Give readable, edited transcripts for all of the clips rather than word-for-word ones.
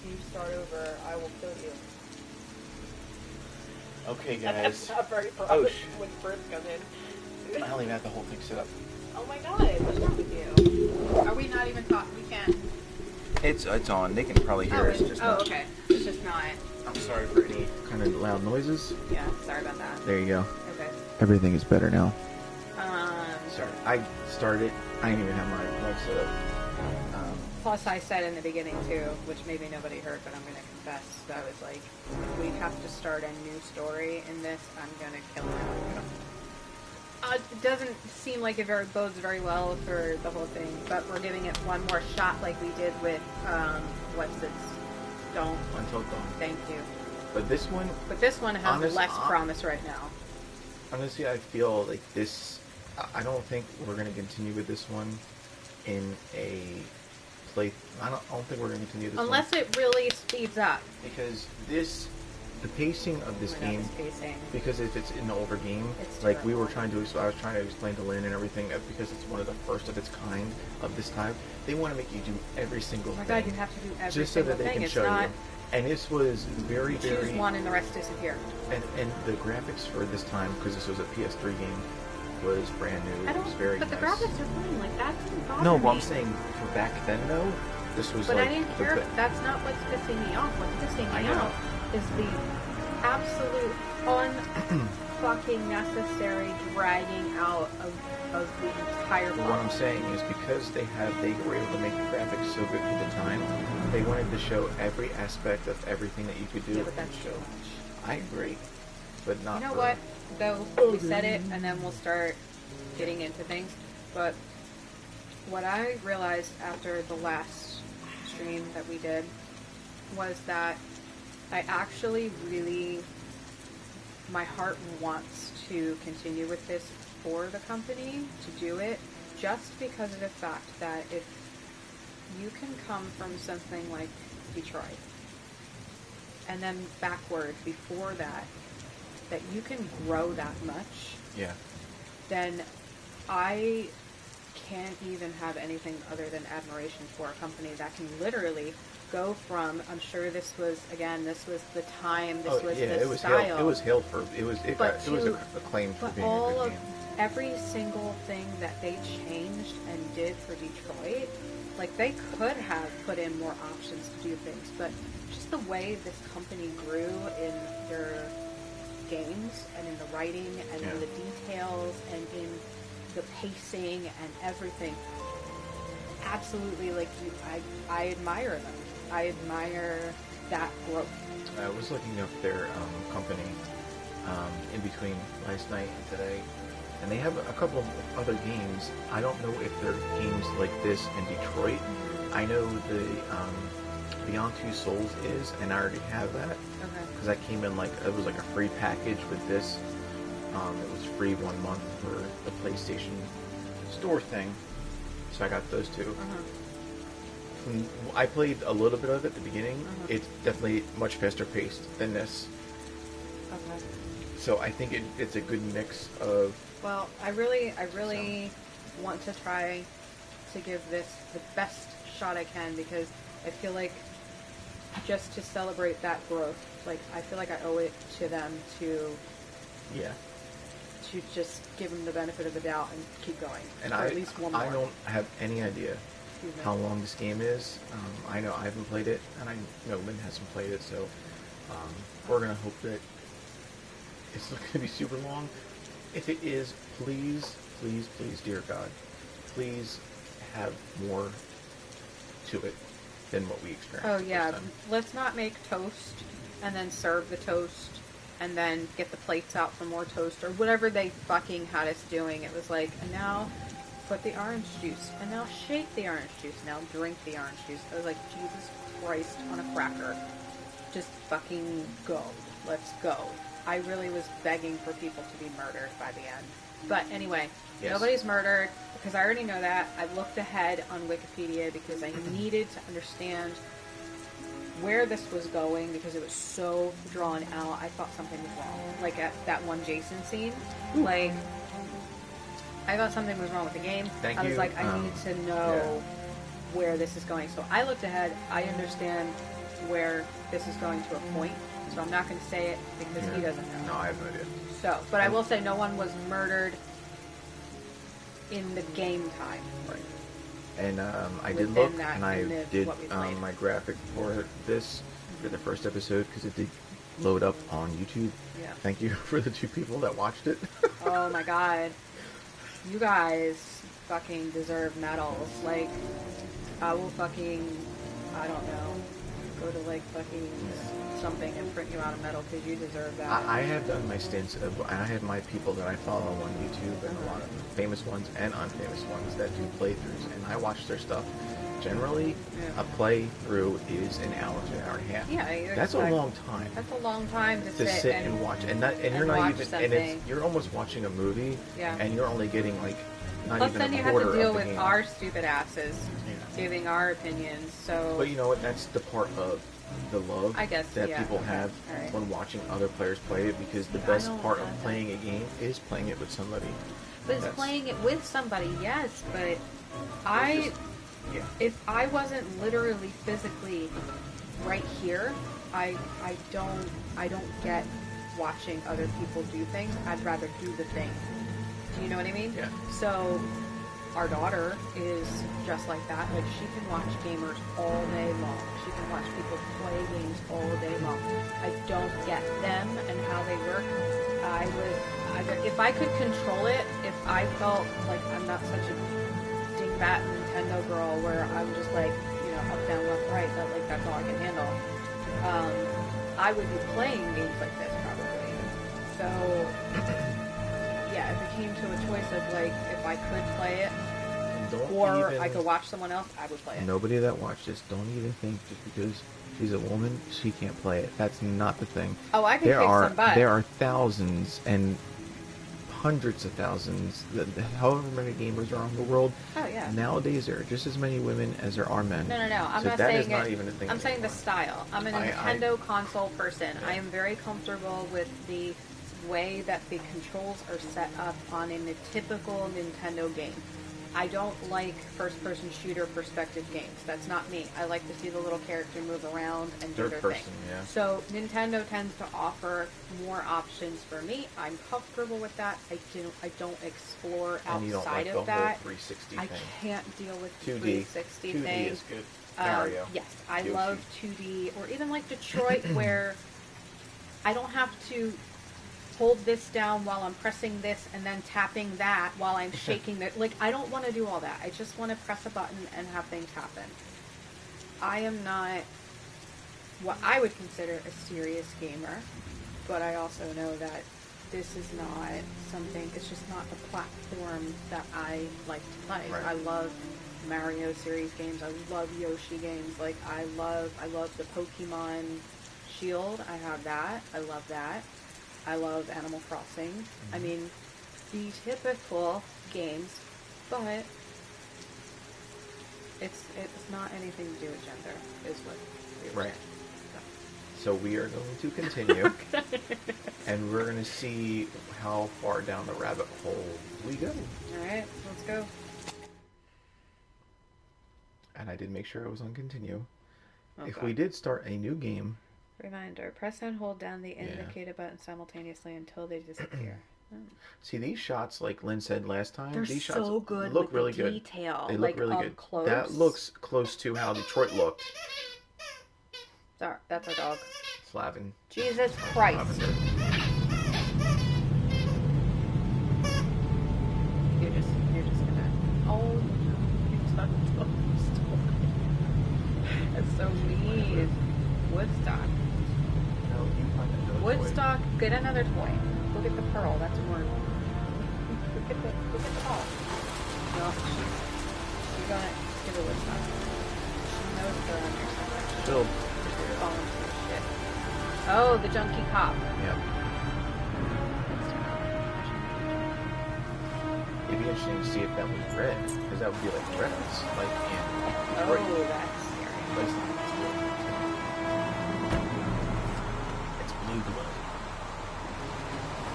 you start over, I will kill you. Okay, That's guys. not very Oh, promising when you first come in. I don't even have the whole thing set up. Oh my god, what's wrong with you? Are we not even talking? We can't. It's on. They can probably hear us. Just not. Okay. It's just not. I'm sorry for any kind of loud noises. Yeah, sorry about that. There you go. Okay. Everything is better now. Um, Sorry, I started. I didn't even have my mic set up. Plus, I said in the beginning too, which maybe nobody heard, but I'm going to confess. That I was like, if we have to start a new story in this, I'm going to kill him. It doesn't seem like it bodes very well for the whole thing, but we're giving it one more shot, like we did with what's this? Don't. Until Dawn. Thank you. But this one. But this one has less promise right now. Honestly, I feel like this. I don't think we're going to continue with this one in a play. I don't think we're going to continue this unless one. it really speeds up. Because the pacing of this game, because if it's an older game, it's like terrible. I was trying to explain to Lynn and everything, because it's one of the first of its kind of this type, they want to make you do every single thing. Oh my god, you have to do every just so single that they thing. can show you. And this was very, very... choose one and the rest disappear. And the graphics for this time, because this was a PS3 game, was brand new. It was very nice. But the graphics are fine. Like, that didn't bother No, me. but I'm saying, for back then, though, this was but like... I didn't care. That's not what's pissing me off. What's pissing me off is the absolute un-fucking necessary dragging out of the entire What I'm saying is because they were able to make the graphics so good for the time, they wanted to show every aspect of everything that you could do. Yeah, but that's too much. I agree, but not. You know for... what? Though we said it, and then we'll start getting into things. But what I realized after the last stream that we did was that I actually really, my heart wants to continue with this for the company, to do it, just because of the fact that if you can come from something like Detroit, and then backward before that you can grow that much, yeah, then I can't even have anything other than admiration for a company that can literally go from, I'm sure this was the time, the style. It was hailed for, it was acclaimed for being a good game. Every single thing that they changed and did for Detroit, like, they could have put in more options to do things, but just the way this company grew in their games and in the writing and in the details and in the pacing and everything, absolutely, like, I admire them. I admire that growth. I was looking up their company in between last night and today, and they have a couple of other games. I don't know if they're games like this in Detroit. I know the Beyond Two Souls is, and I already have that. Okay. Because that came in it was like a free package with this. It was free 1 month for the PlayStation Store thing, so I got those two. I played a little bit of it at the beginning. It's definitely much faster paced than this. Okay. So I think it's a good mix of... Well, I really want to try to give this the best shot I can, because I feel like just to celebrate that growth, like, I feel like I owe it to them to just give them the benefit of the doubt and keep going. And at least one more. I don't have any idea how long this game is. I know I haven't played it, and I know Lynn hasn't played it, so we're going to hope that it's not going to be super long. If it is, please, please, please, dear God, please have more to it than what we experienced. Oh yeah, let's not make toast and then serve the toast and then get the plates out for more toast, or whatever they fucking had us doing. It was like, and now put the orange juice, and now shake the orange juice, now drink the orange juice. I was like, Jesus Christ on a cracker. Just fucking go. Let's go. I really was begging for people to be murdered by the end. But anyway, nobody's murdered, because I already know that. I looked ahead on Wikipedia because I needed to understand where this was going, because it was so drawn out. I thought something was wrong. Like at that one Jason scene. Like, I thought something was wrong with the game. I was like, I need to know where this is going. So I looked ahead. I understand where this is going to a point. So I'm not going to say it because he doesn't know. No, I have no idea. So, but I will say no one was murdered in the game time. Right. And I did Within look, that, and I in the- did what we played. my graphic for this, for the first episode, because it did load up on YouTube. Yeah. Thank you for the 2 people that watched it. Oh my god. You guys fucking deserve medals. Like, I will fucking, I don't know, go to like fucking something and print you out a medal because you deserve that. I have done my stints of, I have my people that I follow on YouTube, and a lot of famous ones and unfamous ones that do playthroughs, and I watch their stuff. Generally, a playthrough is an hour to an hour and a half. Yeah, that's a long time. That's a long time to sit and watch, and you're not watch even, something. and it's, you're almost watching a movie, and you're only getting like not Plus, even then a you have quarter to deal of the with game. our stupid asses giving our opinions. So, But you know what? That's the part of the love I guess, that yeah, people okay. have Alright. when watching other players play it, because the I best don't part of know. playing a game is playing it with somebody. but it's That's- playing it with somebody, yes. But It's I, yeah. if I wasn't literally physically right here, I don't get watching other people do things. I'd rather do the thing. Do you know what I mean? Yeah. So, our daughter is just like that. Like, she can watch gamers all day long. She can watch people play games all day long. I don't get them and how they work. I would, if I could control it, if I felt like I'm not such a dingbat Nintendo girl where I'm just like, you know, up, down, left, right, that like that's all I can handle. I would be playing games like this probably. So, yeah, if it came to a choice of like, if I could play it, or I could watch someone else, I would play it. Nobody that watched this, don't even think just because she's a woman, she can't play it. That's not the thing. Oh, I can kick some butt. There are thousands and hundreds of thousands, however many gamers are in the world. Oh, yeah. Nowadays, there are just as many women as there are men. No. I'm so not that saying is not it. even a thing I'm saying the anymore. style. I'm a Nintendo console person. I am very comfortable with the way that the controls are set up on a typical Nintendo game. I don't like first-person shooter perspective games. That's not me. I like to see the little character move around and do Third their person, thing. yeah. So Nintendo tends to offer more options for me. I'm comfortable with that. I don't explore And you don't outside like of the whole that. 360 I thing. can't deal with the 2D. 360 2D thing. is good. Mario. Yes, I Yoshi. love 2D, or even like Detroit, where I don't have to hold this down while I'm pressing this and then tapping that while I'm shaking it. Like, I don't want to do all that. I just want to press a button and have things happen. I am not what I would consider a serious gamer, but I also know that this is not something, it's just not a platform that I like to play. Right. I love Mario series games. I love Yoshi games. Like, I love the Pokemon Shield. I have that. I love that. I love Animal Crossing. Mm-hmm. I mean, the typical games, but it's not anything to do with gender, is what we were Right. saying. So we are going to continue, and we're going to see how far down the rabbit hole we go. All right, let's go. And I did make sure it was on continue. Oh, If God. we did start a new game, Reminder, press and hold down the indicator button simultaneously until they disappear. see these shots, like Lynn said last time, They're these shots so good look with really the good. detail. They look like, really up good. close. That looks close to how Detroit looked. Sorry, that's our dog. Slavin. Jesus Christ. Lavender. You're just gonna. Oh no, you touched the story. That's so mean. Woodstock. No, you find another toy. Woodstock, get another toy. Look at the pearl, that's more. Look at the ball. No, she's gonna give her Woodstock. She knows they're on your side. Still. She's falling for your shit. Oh, the junkie cop. Yep. It'd be interesting to see if that was red, because that would be like Dreads, like in Oh, Detroit. that's scary. But it's not. It's blue blood.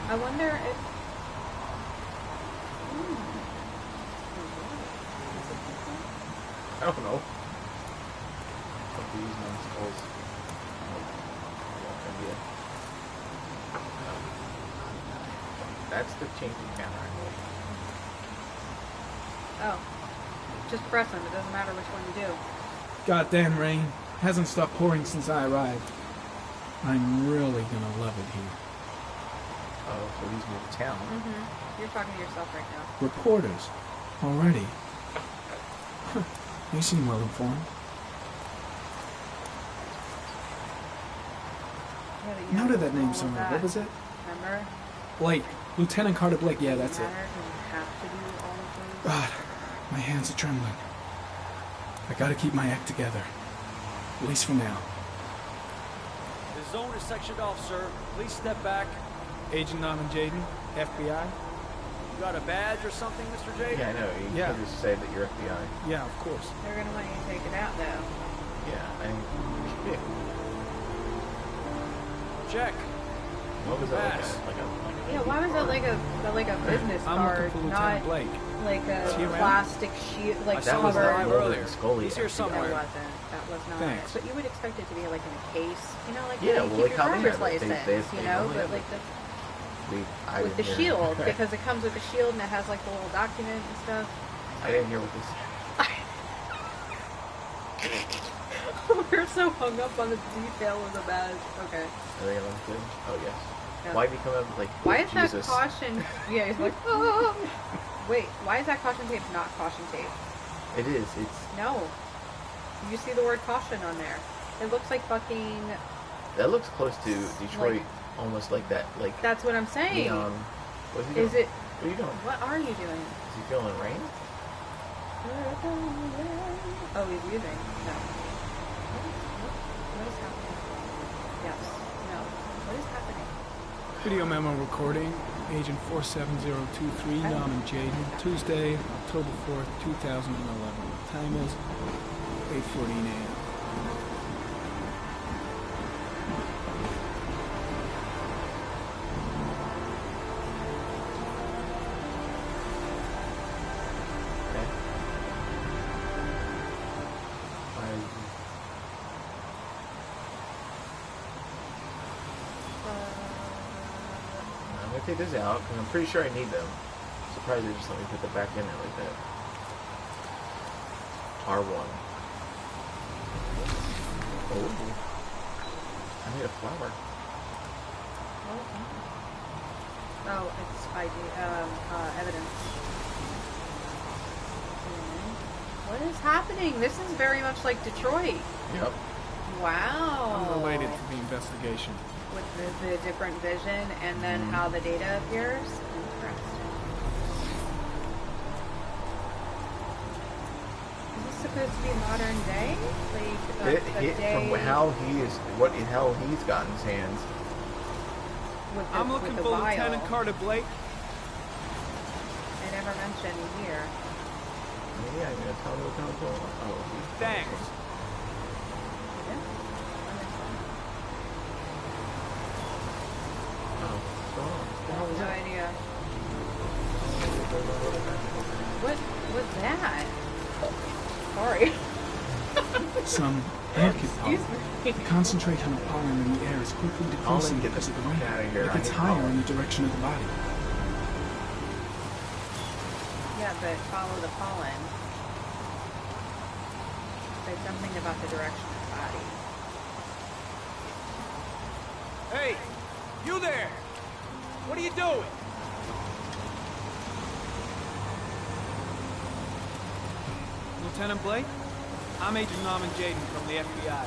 I wonder if. I don't know. But these monsters. That's the changing camera angle. Oh. Just press them. It doesn't matter which one you do. Goddamn rain. Hasn't stopped pouring since I arrived. I'm really gonna love it here. Oh, so he's moved to town. Mm-hmm. You're talking to yourself right now. Reporters. Already. Huh. They seem well informed. Yeah, but you Noted have to that do name all of somewhere. that. What was it? Remember? Blake. Lieutenant Carter Blake. Yeah, that's it. Matter, you have to do all of those. God, my hands are trembling. I gotta keep my act together. At least for now. The zone is sectioned off, sir. Please step back. Agent Norman Jaden, FBI? You got a badge or something, Mr. J? Yeah, I know. You Yeah. could just say that you're FBI. Yeah, of course. They're gonna want you to take it out, though. Yeah, I think. Check. What was that? Pass. Yeah, why was that like a business I'm card, looking for not Lieutenant Blake. like Is he a around? plastic shield, like That was silver? not- earlier. Scully. He's here That somewhere. wasn't. That was not. Thanks. But you would expect it to be like in a case, you know, like Yeah, how you well, keep like your how they driver's have it. license, They you know, normally but have like it. the I with the didn't hear. shield because it comes with the shield and it has like the little document and stuff. I didn't hear what this. We're so hung up on the detail of the badge. Okay. Are they on good? Oh yes. Yeah. Why did he come up like Why is Jesus? that caution? Yeah, he's like, oh. Wait, why is that caution tape not caution tape? It is. It's. No. You see the word caution on there. It looks like fucking. That looks close to Detroit, almost like that. Like. That's what I'm saying. Neon. What is he doing? Is it? What are you doing? What are you doing? Is he feeling rain? Oh, he's using. No. What is happening? Yes. No. What is happening? Video memo recording. Agent 47023, Norman Jaden. Tuesday, October 4th, 2011. Time is 8:14 a.m. Okay. I'm gonna take this out because I'm pretty sure I need them. I'm surprised they just let me put that back in there like that. R1. Oh. I need a flower. Oh, it's ID. Evidence. What is happening? This is very much like Detroit. Yep. Wow. Unrelated to the investigation. With the different vision and then how the data appears. Interesting. Is this supposed to be modern day? Like a day From how he is, what the hell he's got in his hands. with the, I'm with looking the for vial. Lieutenant Carter Blake. They never mentioned here. Yeah, I'm gonna tell him what's going on. Oh, Thanks. Yeah? Understand. Oh, what's going on? What the hell was No that? idea. What was that? Sorry. Some orchid Excuse pollen. me. The concentration of pollen in the air is quickly decreasing get because the of the rain. fuck outta here. It I gets need higher pollen. in the direction of the body. Yeah, but follow the pollen. Say something about the direction of the body. Hey, you there! What are you doing? Lieutenant Blake? I'm Agent Norman Jaden from the FBI.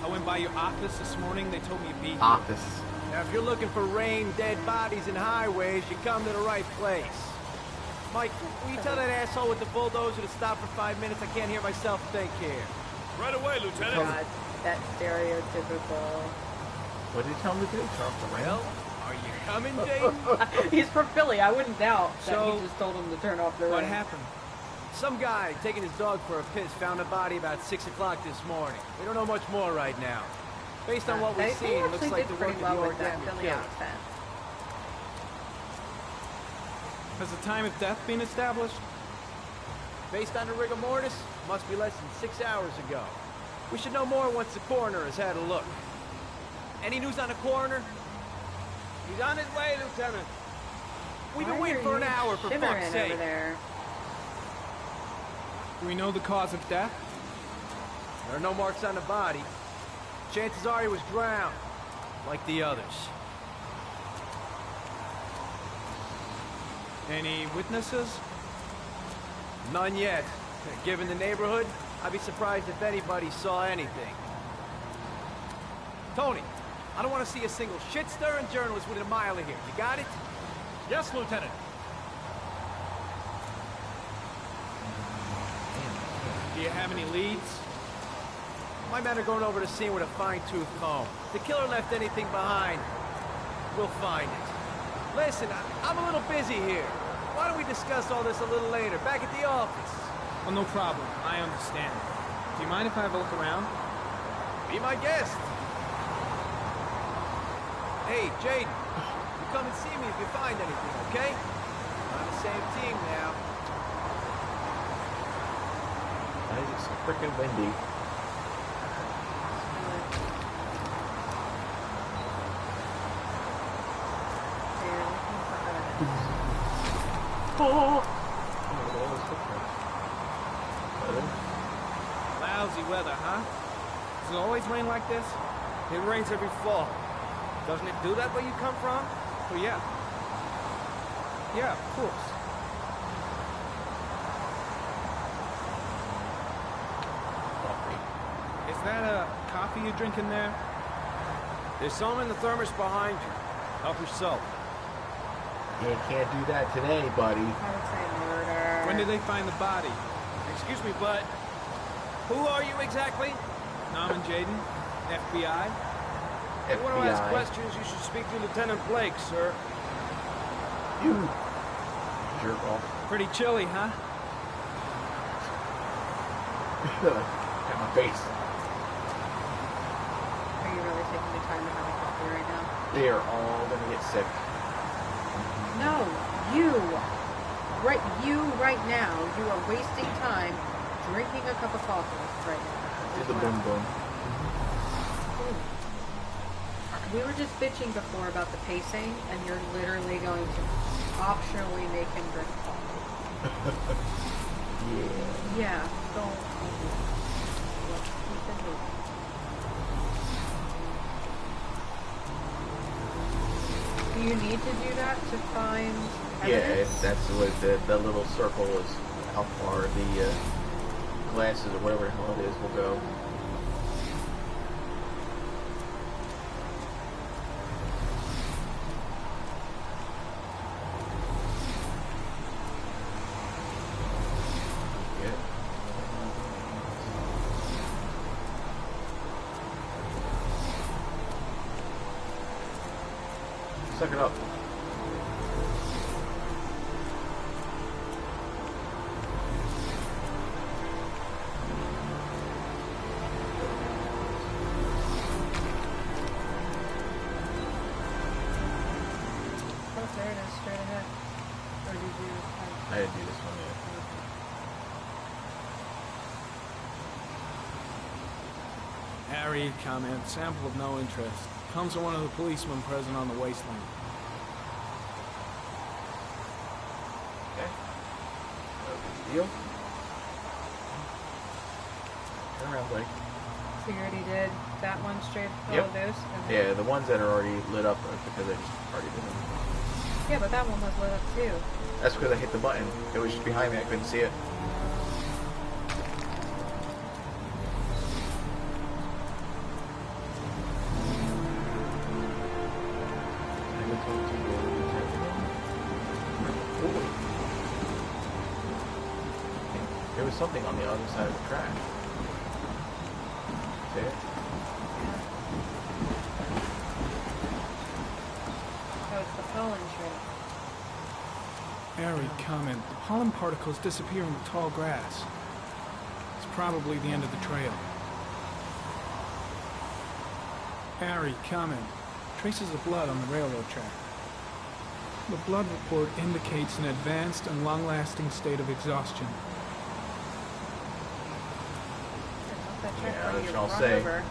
I went by your office this morning. They told me you'd be here. Office. Now, if you're looking for rain, dead bodies, and highways, you come to the right place. Mike, will you tell that asshole with the bulldozer to stop for 5 minutes? I can't hear myself think here. Right away, Lieutenant. God, that stereotypical. What did he tell him to do? Turn off the rain? Well, are you coming, Jaden? He's from Philly. I wouldn't doubt that So, he just told him to turn off the What rain. happened? Some guy taking his dog for a piss found a body about 6 o'clock this morning. We don't know much more right now. Based on what They we've seen, looks actually like did the work pretty of well the with that ordained Philly killer. accent. Has the time of death been established? Based on the rigor mortis, must be less than 6 hours ago. We should know more once the coroner has had a look. Any news on the coroner? He's on his way, Lieutenant. We've been Why waiting are for an you hour, for shivering fuck's sake. over there? Do we know the cause of death? There are no marks on the body. Chances are he was drowned, like the others. Any witnesses? None yet. Given the neighborhood, I'd be surprised if anybody saw anything. Tony, I don't want to see a single shit-stirring journalist within a mile of here. You got it? Yes, Lieutenant. Do you have any leads? My men are going over the scene with a fine-tooth comb. If the killer left anything behind, we'll find it. Listen, I'm a little busy here. Why don't we discuss all this a little later, back at the office? Oh, no problem. I understand. Do you mind if I have a look around? Be my guest. Hey, Jaden, you come and see me if you find anything, okay? We're on the same team now. Why is it so freaking windy? They're looking for evidence. Lousy weather, huh? Does it always rain like this? It rains every fall. Doesn't it do that where you come from? Oh, yeah. Yeah, of course. Is that a coffee you're drinking there? There's some in the thermos behind you. Help yourself. You can't do that today, buddy. I would say murder. When did they find the body? Excuse me, but who are you exactly? Norman Jaden, FBI. If you want to ask FBI. questions, you should speak to Lieutenant Blake, sir. You jerk off. Pretty chilly, huh? At my face. Are you really taking the time to have a coffee right now? They are all gonna get sick. No, you. Right now, you are wasting time drinking a cup of coffee right now. Just a boom boom. We were just bitching before about the pacing, and you're literally going to optionally make him drink coffee. Yeah. Yeah, don't. Let's keep it moving. Do you need to do that to find Yeah, evidence? that's what that little circle is. How far the glasses or whatever the hell it is will go. Suck it up. Oh, there it is, straight ahead. Or did you? I didn't do this one yet. Harry, comment, sample of no interest. Comes from one of the policemen present on the wasteland. Okay. No big deal. Turn around, buddy. So you already did that one straight below Yep. those? Okay. Yeah, the ones that are already lit up are because I just already did them. Yeah, but that one was lit up too. That's because I hit the button. It was just behind me. I couldn't see it. There was something on the other side of the track. See it? Oh, it's the pollen tree. Harry, comment, the pollen particles disappear in the tall grass. It's probably the end of the trail. Harry, comment, traces of blood on the railroad track. The blood report indicates an advanced and long-lasting state of exhaustion. That track Yeah, where that's you what I'll run say. over.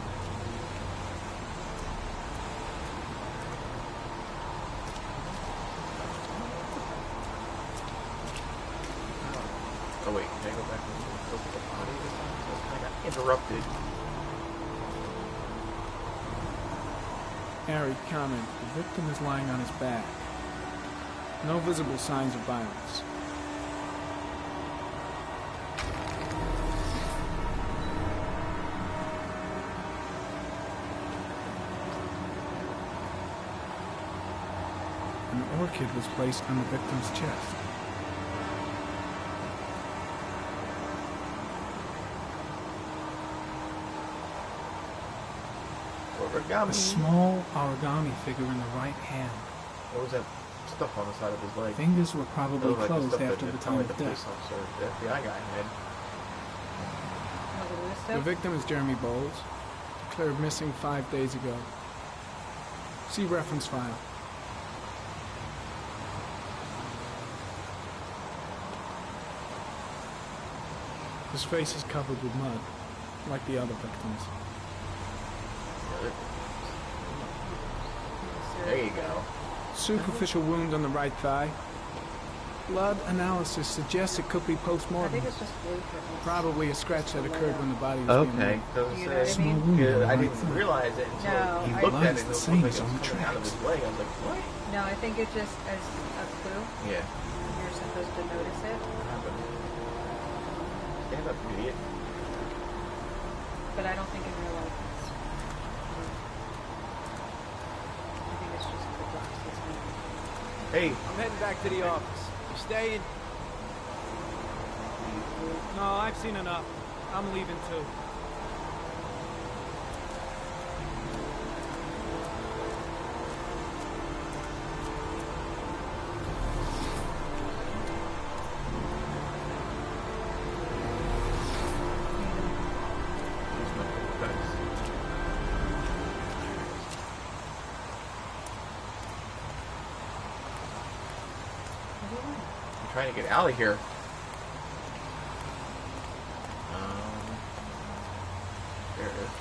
interrupted. Harry comment. The victim is lying on his back. No visible signs of violence. An orchid was placed on the victim's chest. Origami. A small origami figure in the right hand. What was that stuff on the side of his leg? Fingers were probably Like the closed stuff after that the the time of police death. officer, the FBI guy had. Was it loose The stuff? victim is Jeremy Bowles, declared missing 5 days ago. See reference file. His face is covered with mud, like the other victims. There you go. Superficial wound on the right thigh. Blood analysis suggests it could be I post-mortem. think it's just blue for us. Probably a scratch that occurred when the body was being Okay. moved. So You know what I Small mean? wound on the I right didn't thigh. realize it until No, he I- looked Blood at is it and the it same looked like as it on was the coming out of tracks. his leg. I was like, what? No, I think it just as a clue. Yeah. You're supposed to notice it, Stand up, you idiot. but I don't think in real life it's. I think it's just the glasses. Hey, I'm heading back to the office. You staying? No, I've seen enough. I'm leaving too. I'm trying to get out of here. There it is.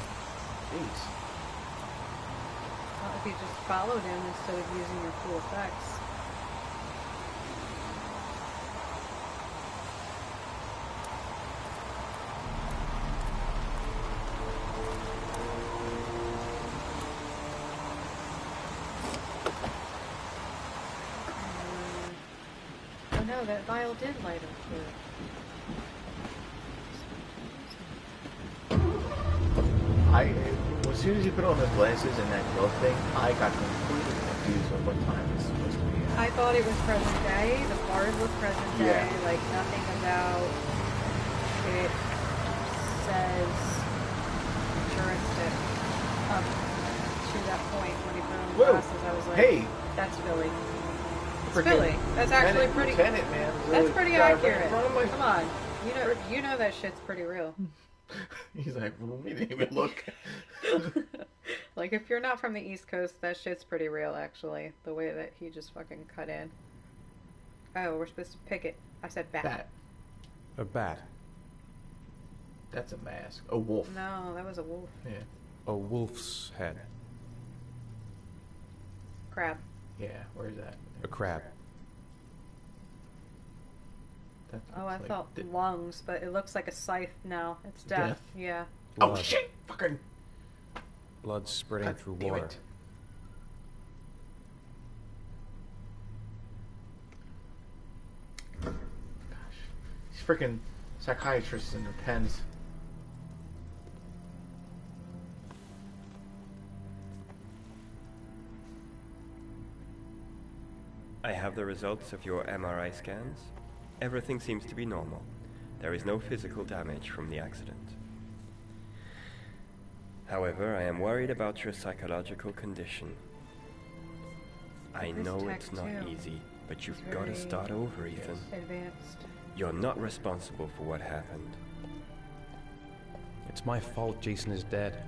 Jeez. Well, if you just followed him instead of using your cool effects. Oh no, that vial did light up too. As soon as you put on the glasses and that glove thing, I got completely confused on what time it's supposed to be at. I thought it was present day. The bars were present day. Yeah. Like nothing about it says juristic up to that point when he put on the Whoa. glasses. I was like, Hey! that's Philly. It's Freaking Philly. That's actually pretty. Lieutenant, man, That's really pretty got right in accurate. front of my- Come on, you know that shit's pretty real. He's like, we didn't even look. Like if you're not from the East Coast, that shit's pretty real. Actually, the way that he just fucking cut in. Oh, we're supposed to pick it. I said bat. Bat. A bat. That's a mask. A wolf. No, that was a wolf. Yeah. A wolf's head. Crab. Yeah, where's that? A crab. That Oh, looks I like thought di- lungs, but it looks like a scythe now. It's death. Death? Yeah. Oh Blood. shit! Fucking. Blood spreading God through damn water. it. Gosh. These freaking psychiatrists and their pens. I have the results of your MRI scans. Everything seems to be normal. There is no physical damage from the accident. However, I am worried about your psychological condition. I This know tech it's not too. easy, but you've It's got to very- start over, Ethan. Advanced. You're not responsible for what happened. It's my fault Jason is dead.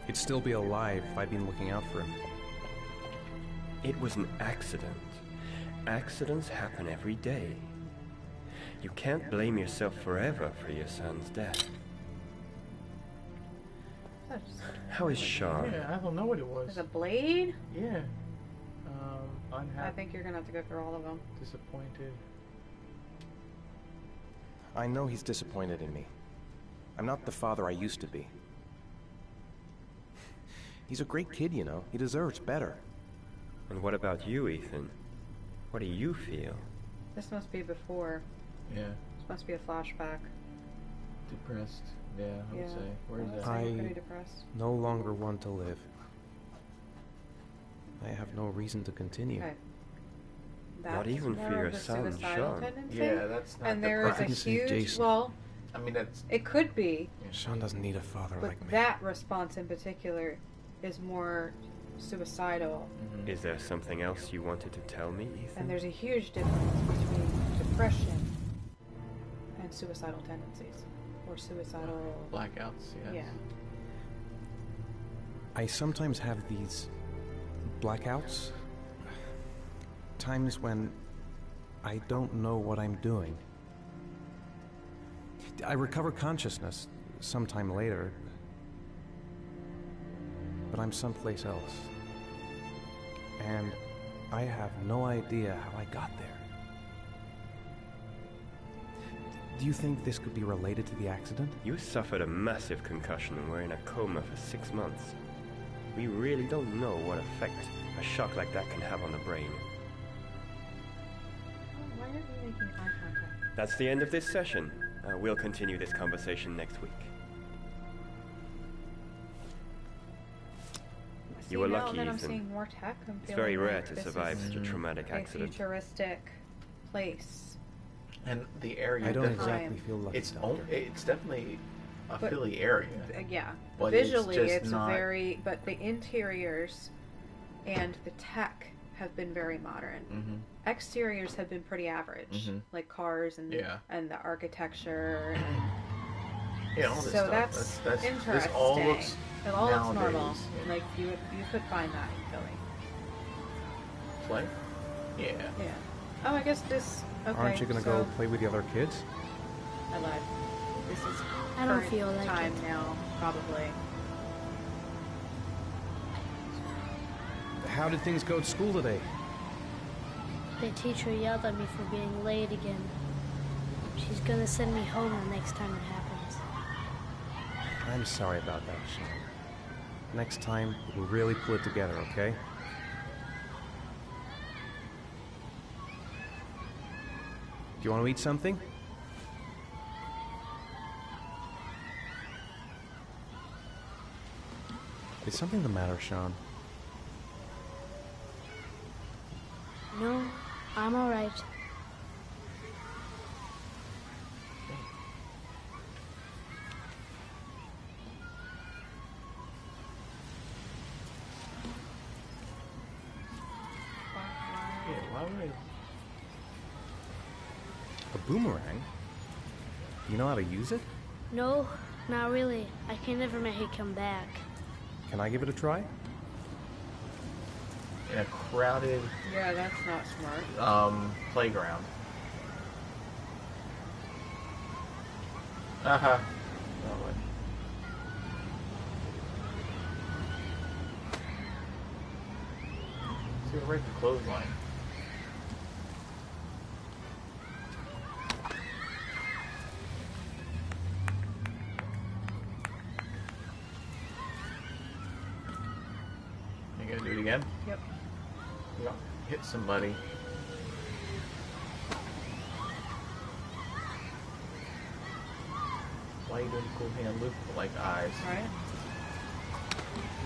He'd still be alive if I'd been looking out for him. It was an accident. Accidents happen every day. You can't blame yourself forever for your son's death. That's- How is Sean? Yeah, I don't know what it was. There's a blade? Yeah. I Unhappy. think you're gonna have to go through all of them. Disappointed. I know he's disappointed in me. I'm not the father I used to be. He's a great kid, you know. He deserves better. And what about you, Ethan? What do you feel? This must be before. Yeah. This must be a flashback. Depressed. Yeah, I would say. Where is I would that? say I- pretty depressed. No longer want to live. I have no reason to continue. Okay. Not That's even for more your of a son, suicidal Sean. tendency. Yeah, that's not And there is a Couldn't save huge, Jason. well, I mean, that's... it could be, Sean doesn't need a father but like me. that response in particular is more suicidal. Mhm. Is there something else you wanted to tell me, Ethan? And there's a huge difference between depression and suicidal tendencies. Or suicidal... Blackouts, yes. Yeah. I sometimes have these blackouts. Times when I don't know what I'm doing. I recover consciousness sometime later, but I'm someplace else. And I have no idea how I got there. Do you think this could be related to the accident? You suffered a massive concussion and were in a coma for 6 months. We really don't know what effect a shock like that can have on the brain. Why aren't you making eye contact? That's the end of this session. We'll continue this conversation next week. You were lucky, Then I'm Ethan. seeing more tech. I'm It's feeling very rare like to this survive is such a traumatic a accident. futuristic place. And the area I don't doesn't... exactly feel lucky, It's, Doctor. it's definitely a But- Philly area. Yeah. But it's Visually, just it's not- very... But the interiors and the tech have been very modern. Mm-hmm. Exteriors have been pretty average. Mhm. Like cars and Yeah. and the architecture. Yeah, all this So stuff. that's interesting. This all looks It all looks nowadays, normal. yeah. Like you could find that in Philly. Play? Yeah. Yeah. Oh, I guess this. Okay. Aren't you gonna so go play with the other kids? I lied. This is I don't current feel like time it. now, probably. How did things go at school today? The teacher yelled at me for being late again. She's gonna send me home the next time it happens. I'm sorry about that, Sean. Next time, we'll really pull it together, okay? Do you want to eat something? Is something the matter, Sean? No, I'm alright. Yeah, why would A boomerang? You know how to use it? No, not really. I can never make it come back. Can I give it a try? in a crowded Yeah, that's not smart. playground. Uh-huh. Oh, wait. See, we're right at the clothesline. You gonna do it again? Yep. Yeah. Hit somebody. Why are you doing cool hand loop like eyes? Right?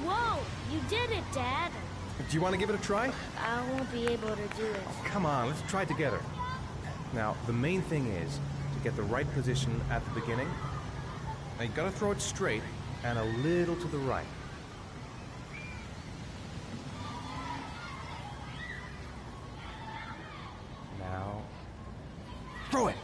Whoa! You did it, Dad! Do you want to give it a try? I won't be able to do it. Come on, let's try it together. Now, the main thing is to get the right position at the beginning. Now, you gotta throw it straight and a little to the right. Now, throw it!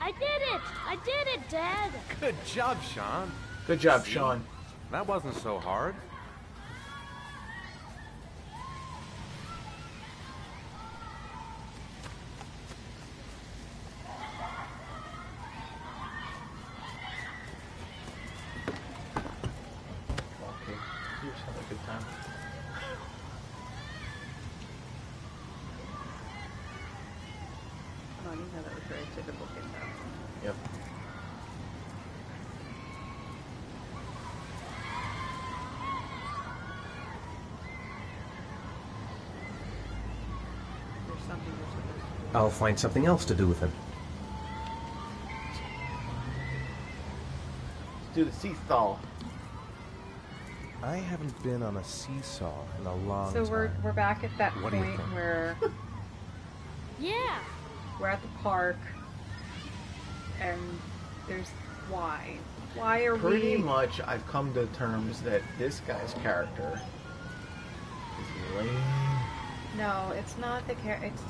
I did it! I did it, Dad! Good job, Sean. Good job, Sean. That wasn't so hard. Okay. You just having a good time. funny how that was very typical kid stuff. Yep. There's something you're supposed to do. I'll find something else to do with him. Let's do the seesaw. I haven't been on a seesaw in a long So time. we're back at that What do you point think? where Yeah. we're at the park, and there's why? Why are Pretty we? much, I've come to terms that this guy's character is lame. No, it's not the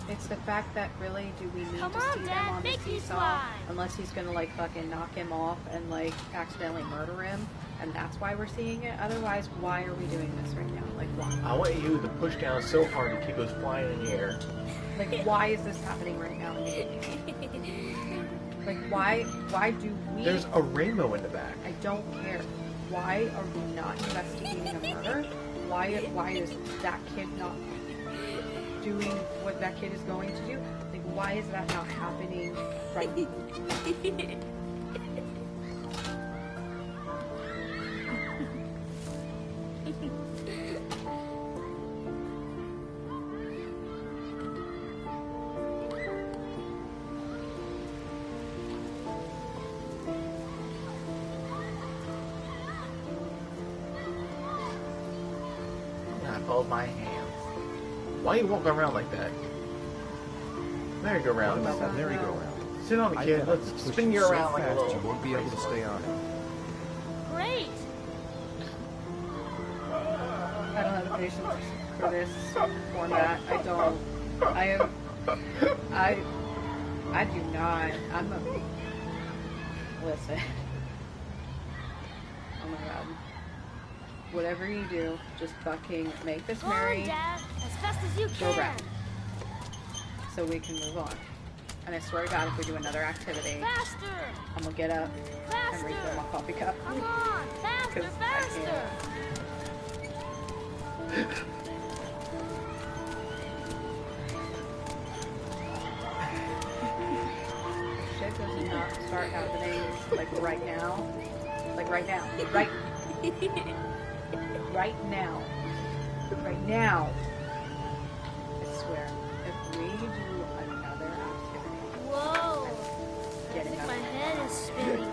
it's the fact that really do we need Come to on, see them Dad, on the make me seesaw slide. unless he's gonna like fucking knock him off and like accidentally murder him, and that's why we're seeing it. Otherwise, why are we doing this right now? Like why? I want you to push down so hard to keep us flying in the air. Like why is this happening right now? Like why do we? There's a rainbow in the back. I don't care. Why are we not investigating a murder? Why is that kid not doing what that kid is going to do? Like, why is that not happening right now? I followed my hands. Why are you walking around like that? Merry-go-round. What about that merry-go-round? Sit on the I kid. bet Let's I can push spin you so around like a fast little. you won't be able to stay on it. Great. I don't have the patience for this format. I don't. I do not. I'm a. Listen. Oh my god. Whatever you do, just fucking make this Come on, merry Dad, as fast as you Go can. back. So we can move on. And I swear to God, if we do another activity, Faster. I'm gonna get up and refill Faster. my coffee cup. Come on, faster, 'Cause I faster. Shit does not start happening like right now. Like right now. Right now. Right now. I swear. If we do another activity, Whoa. I getting think up. my head is spinning.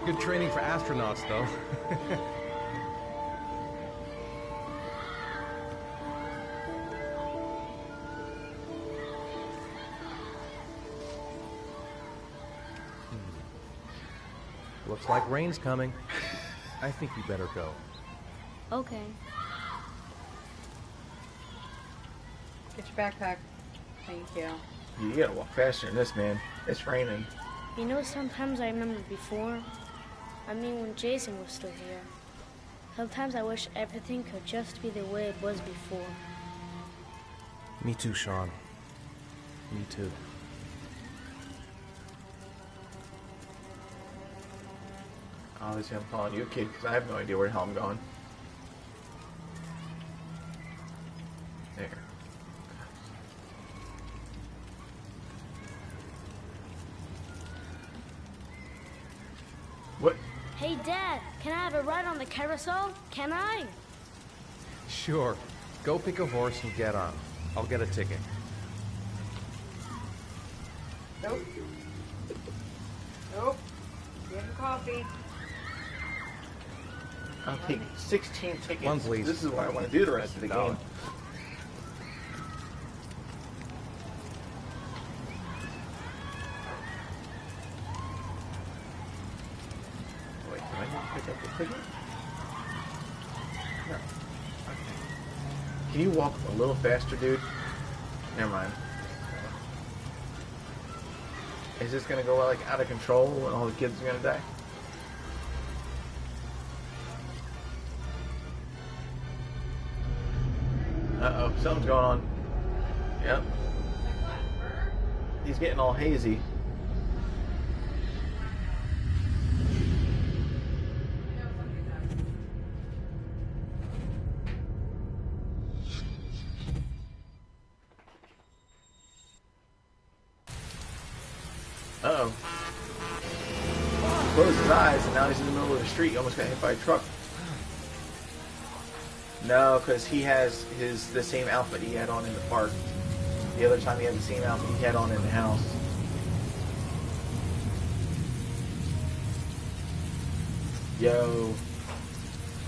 Good training for astronauts, though. Looks like rain's coming. I think we better go. Okay. Get your backpack. Thank you. You gotta walk faster than this, man. It's raining. You know, sometimes I remember before. I mean, when Jason was still here. Sometimes I wish everything could just be the way it was before. Me too, Sean. Me too. Obviously, I'm calling you a kid because I have no idea where the hell I'm going. There. What? Hey, Dad, can I have a ride on the carousel? Can I? Sure. Go pick a horse and get on. I'll get a ticket. Nope. Nope. Getting coffee. I'll take 16 tickets. One, please. This is what I want to do the rest of the game. Wait, do I need to pick up the ticket? No. Okay. Can you walk a little faster, dude? Never mind. Is this gonna go like out of control and all the kids are gonna die? Uh-oh, something's going on. Yep. He's getting all hazy. Uh-oh. Closed his eyes, and now he's in the middle of the street. He almost got hit by a truck. No, because he has the same outfit he had on in the park. The other time he had the same outfit he had on in the house. Yo,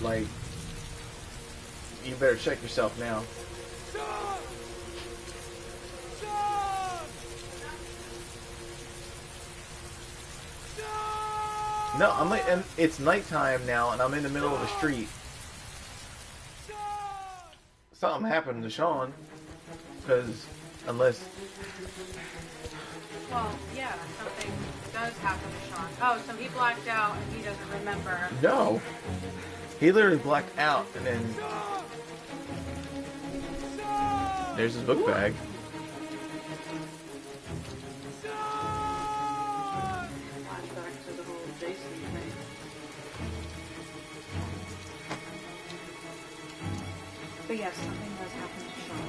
like, you better check yourself now. No, I'm like, and it's nighttime now, and I'm in the middle of the street. Something happened to Sean, because unless. Well, yeah, something does happen to Sean. Oh, so he blacked out and he doesn't remember. No, he literally blacked out, and then there's his book bag. Flashback to the whole Jason thing. But yes, something does happen to Sean.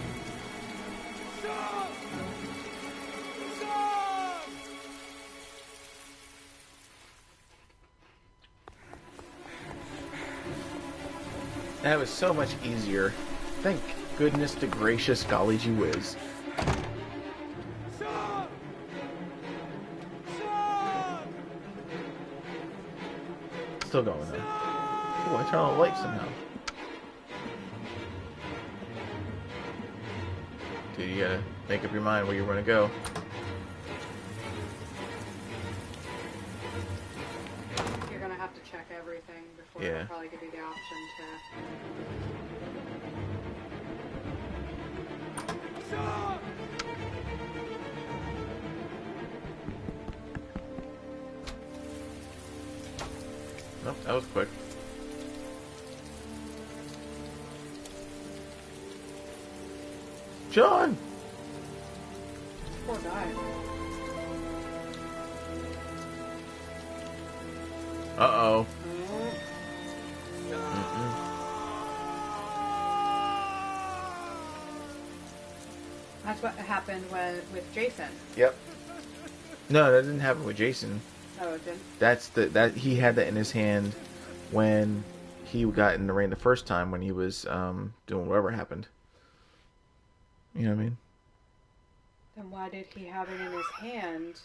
That was so much easier. Thank goodness to gracious golly gee whiz. Still going though. Oh, I turn on the light somehow. Dude, you gotta make up your mind where you want to go. You're gonna have to check everything before Yeah. they'll probably give you the option to. Nope, that was quick. John! Poor guy. Uh-oh. That's what happened with Jason. Yep. No, that didn't happen with Jason. Oh, it didn't? That he had that in his hand when he got in the rain the first time when he was doing whatever happened. You know what I mean? Then why did he have it in his hand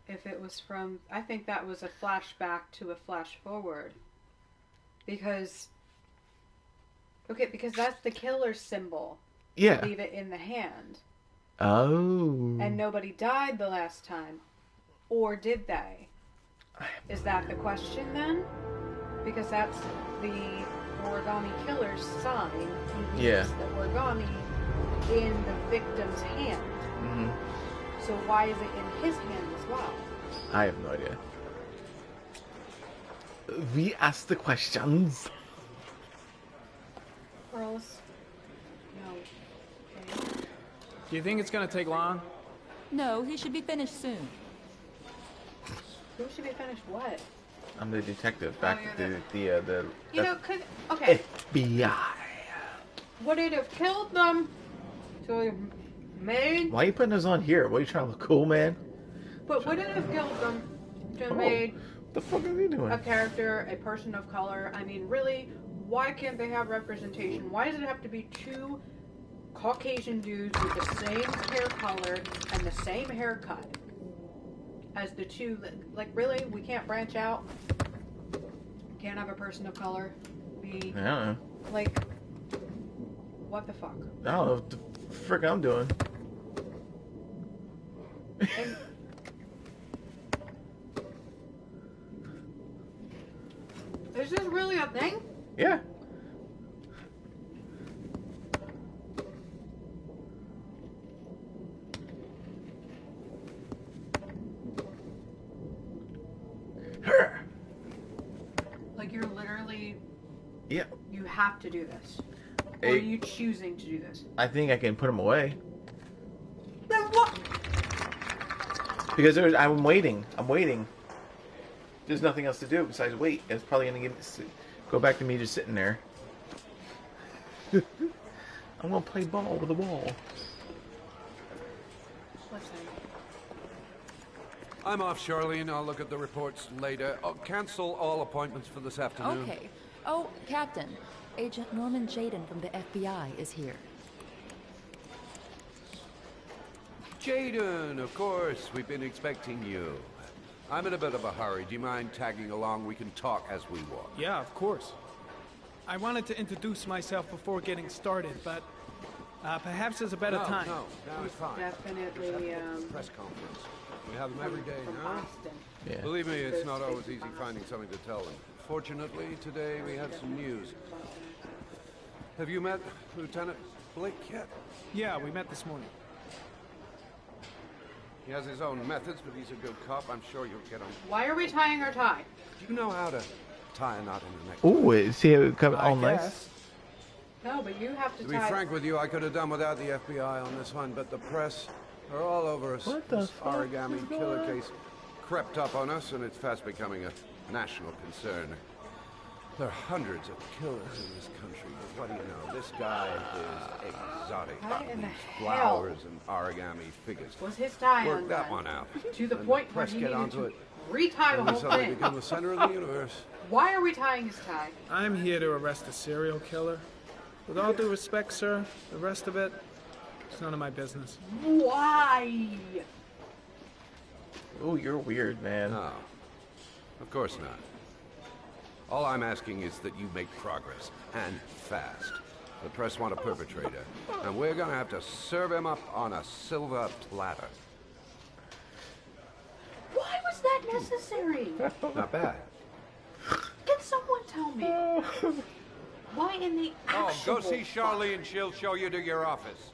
if it was from... I think that was a flashback to a flash forward. Because... Okay, because that's the killer's symbol. Yeah. Leave it in the hand. Oh. And nobody died the last time. Or did they? Is that the question then? Because that's the origami killer's sign. He Yeah. leaves the origami in the victim's hand. Mm-hmm. So why is it in his hand as well? I have no idea. We asked the questions. Girls? No. Okay. Do you think it's gonna take long? No, he should be finished soon. Who should be finished what? I'm the detective back you're at the You know, could... Okay. FBI. Would it have killed them? So he made... Why are you putting those on here? What are you trying to look cool, man? But would it have killed them to Oh, made what the fuck are they doing? a character, a person of color? I mean, really, why can't they have representation? Why does it have to be two Caucasian dudes with the same hair color and the same haircut as the two? Like, really? We can't branch out? Can't have a person of color be... I don't know. Like, what the fuck? I don't know what the frick I'm doing. And, is this really a thing? Yeah. Like, you're literally... Yeah. You have to do this. Or are you choosing to do this? I think I can put them away. Then what? Because I'm waiting. I'm waiting. There's nothing else to do besides wait. It's probably going to go back to me just sitting there. I'm going to play ball with the wall. Listen. I'm off, Charlene. I'll look at the reports later. Oh, cancel all appointments for this afternoon. Okay. Oh, Captain. Agent Norman Jaden from the FBI is here. Jaden, of course. We've been expecting you. I'm in a bit of a hurry. Do you mind tagging along? We can talk as we walk. Yeah, of course. I wanted to introduce myself before getting started, but perhaps there's a better time. No, it's fine. Definitely, Press conference. We have them every day from now. Boston. Yeah. Believe me, it's not always easy finding something to tell them. Fortunately, today we have some news. Have you met Lieutenant Blake yet? Yeah, we met this morning. He has his own methods, but he's a good cop. I'm sure you'll get him. Why are we tying our tie? Do you know how to tie a knot in the neck? Ooh, see how it comes all nice? Guess. No, but you have to To be tie. frank with you, I could have done without the FBI on this one, but the press are all over us. What the This fuck origami is killer going on? case crept up on us, and it's fast becoming a national concern. There are hundreds of killers in this country, but what do you know? This guy is exotic. How in the These hell flowers and origami figures. was his tie Work undone? that one out. To the And point the where press he get needed onto to it. retie the And whole suddenly thing. become the center of the universe. Why are we tying his tie? I'm here to arrest a serial killer. With all due respect, sir, the rest of it, it's none of my business. Why? Ooh, you're weird, man. No, of course not. All I'm asking is that you make progress, and fast. The press want a perpetrator, and we're gonna have to serve him up on a silver platter. Why was that necessary? Not bad. Can someone tell me? Why in the Oh, actual go see Charlene, she'll show you to your office.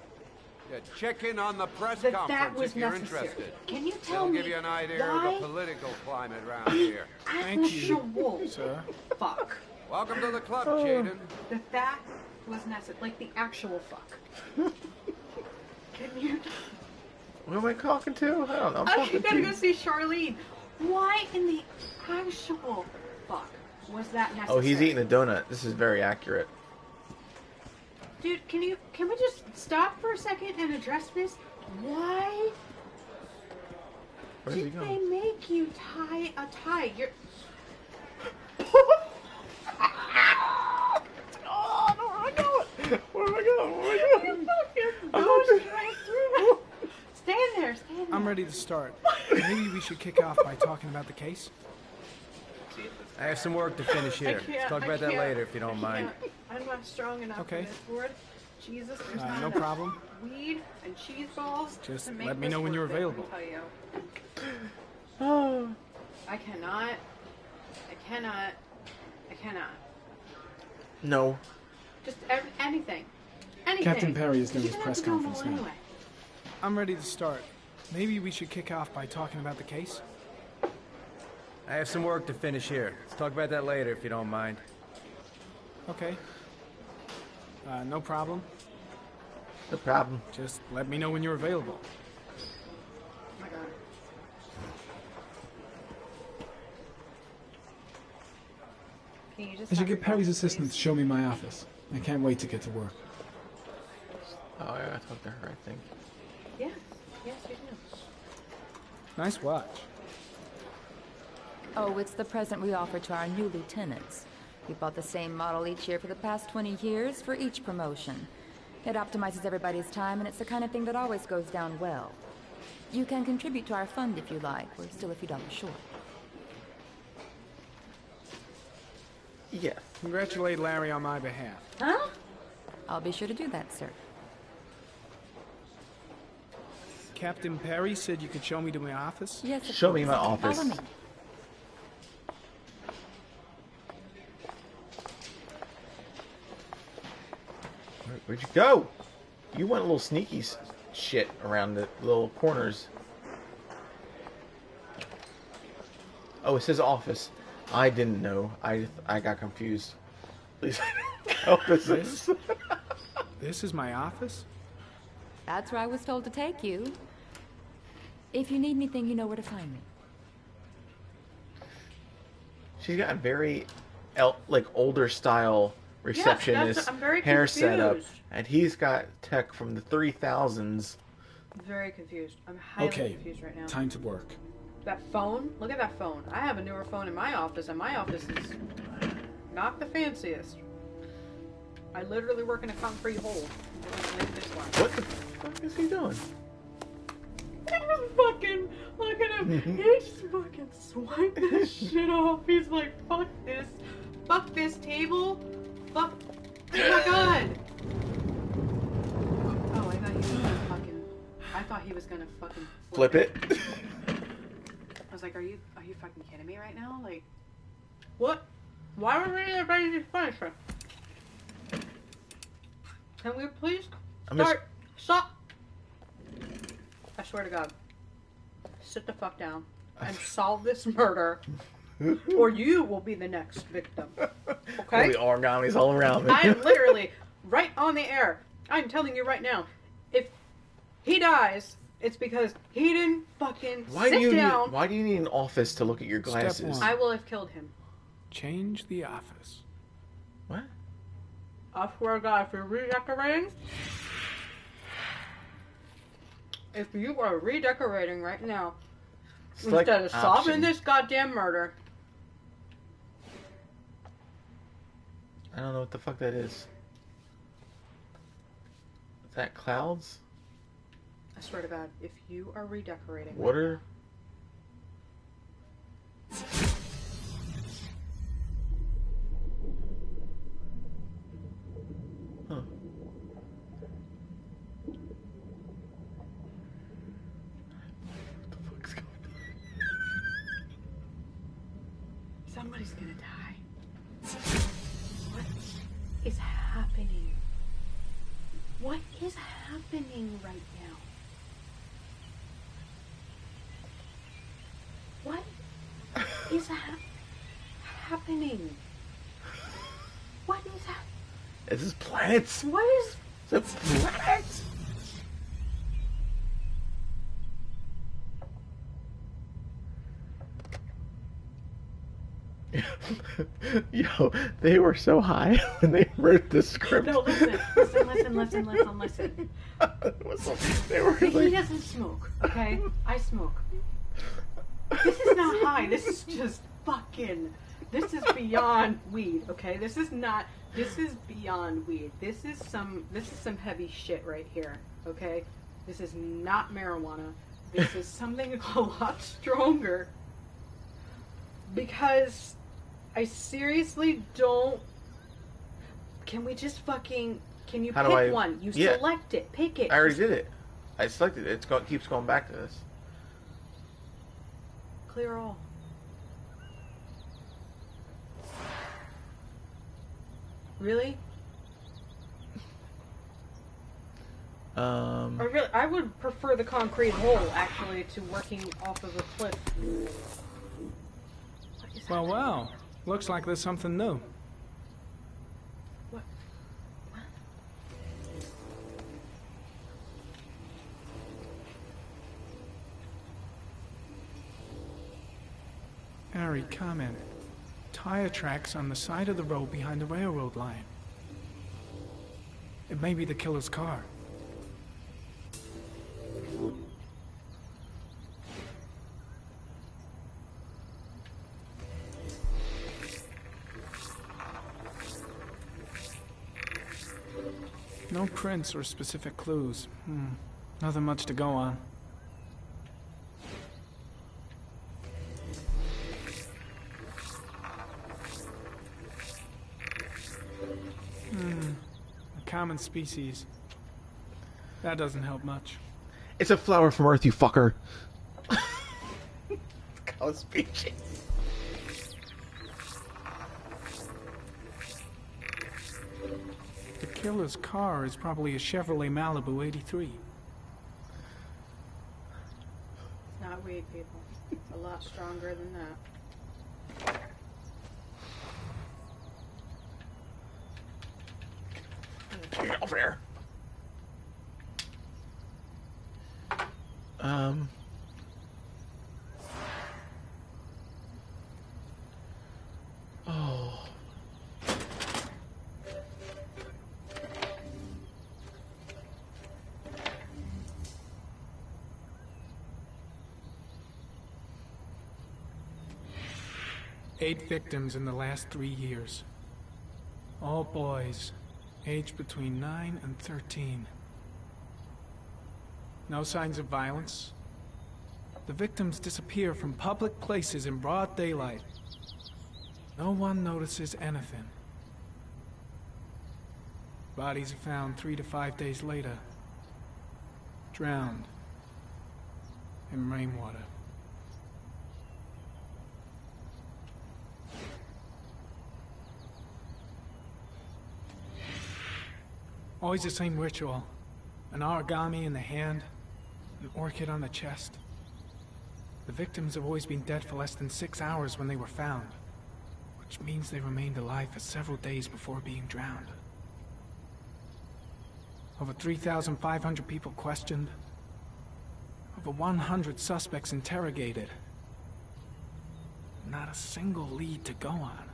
Yeah, check in on the press that conference was if you're necessary? interested. Can you tell It'll me give you an idea why of the political climate around here. Thank you, actual sir. fuck Welcome to the club, Jaden. that was necessary? Like the actual fuck. Can you? What am I talking to? I don't know. I'm Oh, talking you gotta to go see Charlene. Why in the actual fuck was that necessary? Oh, he's eating a donut. This is very accurate. Dude, can we just stop for a second and address this? Why Where's he did they going? make you tie a tie? You're. Oh, no, where am I going? Where am I going? Where am I going? You fucking go right through. Stand there, stand there. I'm ready to start. Maybe we should kick off by talking about the case. I have some work to finish I here. can't, Let's talk about I that can't, later if you don't I mind. can't. I'm not strong enough Okay. for this, Lord. Jesus, there's not No enough problem. weed and cheese balls. Just to make let me this know when work, you're let me available. tell you. Oh. I cannot. No. Just anything. Anything. Captain Perry is doing You his don't press have to know conference more now. anyway. I'm ready to start. Maybe we should kick off by talking about the case. I have some work to finish here. Let's talk about that later if you don't mind. Okay. No problem. No problem. Just let me know when you're available. Oh my God. Can you just I should have get your Perry's phone, assistant to please? show me my office. I can't wait to get to work. Oh, I gotta talk to her, I think. Yes, yes, you do. Nice watch. Oh, it's the present we offer to our new lieutenants. We bought the same model each year for the past 20 years for each promotion. It optimizes everybody's time, and it's the kind of thing that always goes down well. You can contribute to our fund if you like. We're still a few dollars short. Yes. Congratulate Larry on my behalf. Huh? I'll be sure to do that, sir. Captain Perry said you could show me to my office? Yes, of Show me course. my office. Follow me. Where'd you go? You went a little sneaky shit around the little corners. Oh, it says office. I didn't know. I got confused. Please help us. This is my office? That's where I was told to take you. If you need anything, you know where to find me. She's got a very, like, older style receptionist I'm very hair setup, confused. and he's got tech from the 3000s. I'm very confused. I'm highly Okay, confused right now. time to work. That phone? Look at that phone. I have a newer phone in my office, and my office is not the fanciest. I literally work in a concrete hole. What the fuck is he doing? He's fucking, look at him. He's fucking swipe this shit off. He's like, fuck this. Fuck this table. Fuck. Oh my god. Oh, I thought he was gonna fucking. I thought he was gonna fucking Flip it. I was like, are you fucking kidding me right now? Like, what? Why were we ready to punish her? Can we please stop? I swear to God, sit the fuck down and solve this murder, or you will be the next victim. Okay? The origami's all around me. I am literally right on the air. I'm telling you right now, if he dies, it's because he didn't fucking sit down. Why do you need an office to look at your glasses? Step one. I will have killed him. Change the office. What? I swear to God, if you're redecorating, if you are redecorating right now, Select instead of solving option. this goddamn murder. I don't know what the fuck that is. Is that clouds? I swear to God, if you are redecorating. Water? Huh. What the fuck's going on? Somebody's gonna die. What is happening? What is happening right now? What is happening? What is happening? Is this planets? What is... Is it planets? Yo, they were so high when they wrote the script. No, listen. They were He like, doesn't smoke, okay? I smoke. This is not high. This is just fucking... This is beyond weed, okay? This is beyond weed. This is some heavy shit right here, okay? This is not marijuana. This is something a lot stronger. Because I seriously don't... Can we just fucking... Can you pick one? You select it. Pick it. I already did it. I selected it. It keeps going back to this. Clear all. Really? I would prefer the concrete hole, actually, to working off of a cliff. Well, well. Looks like there's something new. What? Harry commented. Tire tracks on the side of the road behind the railroad line. It may be the killer's car. No prints or specific clues. Nothing much to go on. A common species. That doesn't help much. It's a flower from Earth, you fucker. Common species. The killer's car is probably a Chevrolet Malibu 83. It's not weed, people. It's a lot stronger than that. Get over there. Oh. 8 victims in the last 3 years. All boys, aged between 9 and 13. No signs of violence. The victims disappear from public places in broad daylight. No one notices anything. Bodies are found 3 to 5 days later, drowned in rainwater. Always the same ritual. An origami in the hand, an orchid on the chest. The victims have always been dead for less than 6 hours when they were found, which means they remained alive for several days before being drowned. Over 3,500 people questioned. Over 100 suspects interrogated. Not a single lead to go on.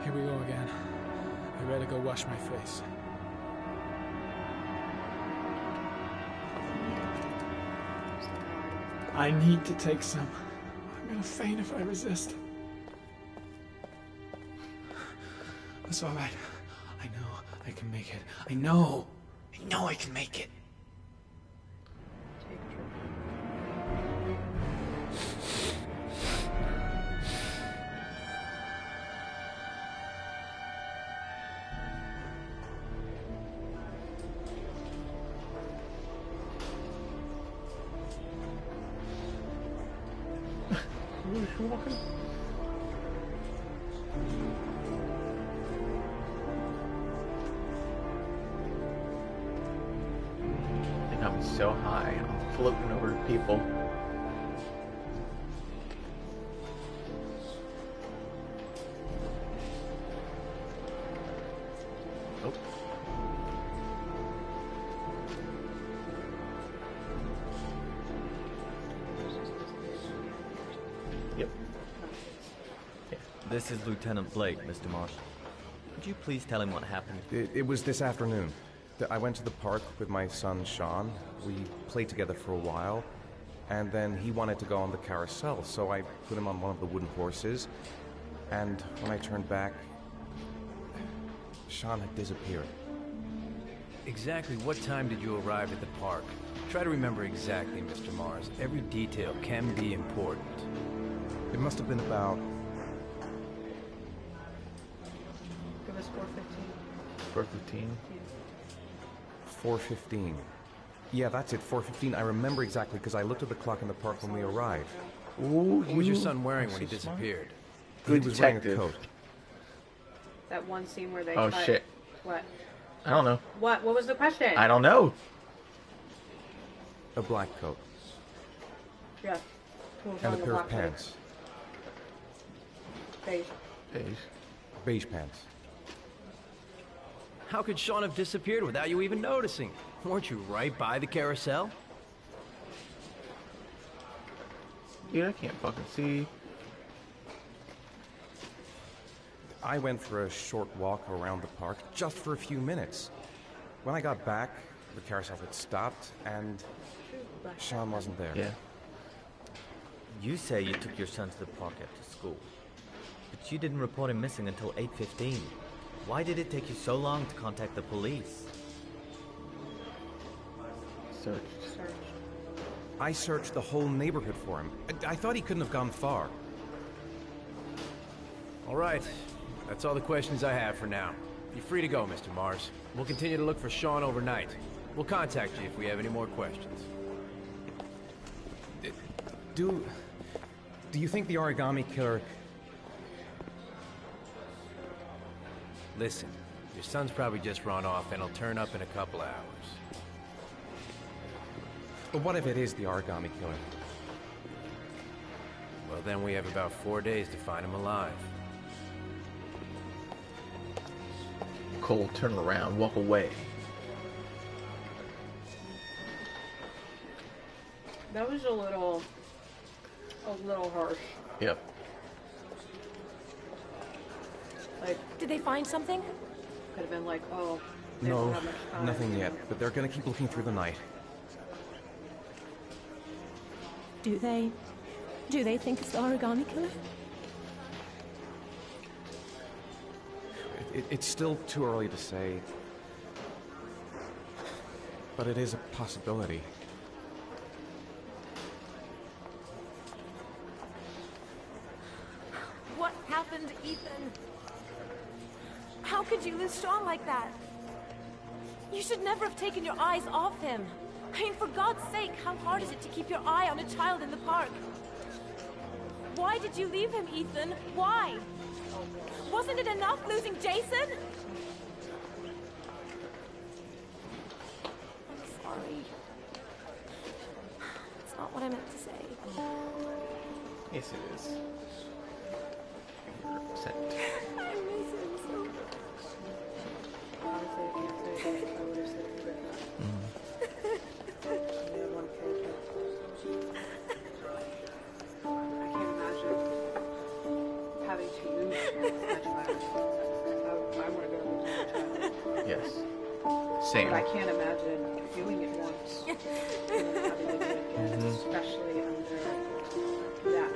Here we go again. I better go wash my face. I need to take some. I'm gonna faint if I resist. It's all right. I know I can make it. I know I can make it. They got me so high, I'm floating over people. Oh. Yep. This is Lieutenant Blake, Mr. Marsh. Could you please tell him what happened? It was this afternoon. I went to the park with my son, Sean. We played together for a while, and then he wanted to go on the carousel, so I put him on one of the wooden horses, and when I turned back, Sean had disappeared. Exactly what time did you arrive at the park? Try to remember exactly, Mr. Mars. Every detail can be important. It must have been about... It was 4:15. 4:15? 4:15. Yeah, that's it, 4:15. I remember exactly because I looked at the clock in the park when we arrived. Ooh, what was your son wearing when he disappeared? Good he was detective. wearing a coat. That one scene where they Oh, cut... shit. What? I don't know. What was the question? I don't know. A black coat. Yeah. Who was And a wearing pair of black coat? pants. Beige. Beige. Beige pants. How could Sean have disappeared without you even noticing? Weren't you right by the carousel? Dude, I can't fucking see. I went for a short walk around the park just for a few minutes. When I got back, the carousel had stopped and Sean wasn't there. Yeah. You say you took your son to the park after school, but you didn't report him missing until 8:15. Why did it take you so long to contact the police? Search. I searched the whole neighborhood for him. I thought he couldn't have gone far. All right. That's all the questions I have for now. You're free to go, Mr. Mars. We'll continue to look for Sean overnight. We'll contact you if we have any more questions. Do you think the origami killer... Listen, your son's probably just run off and he'll turn up in a couple hours. But what if it is the origami killer? Well, then we have about 4 days to find him alive. Cole turn around, walk away. That was a little harsh. Yep. Like, did they find something? Could have been like, oh, they don't No, have much time. nothing yet, but they're gonna keep looking through the night. Do they think it's the origami killer? It's still too early to say, but it is a possibility. What happened, Ethan? How could you lose Sean like that? You should never have taken your eyes off him. I mean, for God's sake, how hard is it to keep your eye on a child in the park? Why did you leave him, Ethan? Why? Wasn't it enough losing Jason? I'm sorry. It's not what I meant to say. Yes, it is. You're upset. I miss him so much. Honestly, I can't say that I would have said it different. I can't imagine having to lose my child. I want to go lose my child. Yes. Same. But I can't imagine doing it once and then having to do it again, especially under that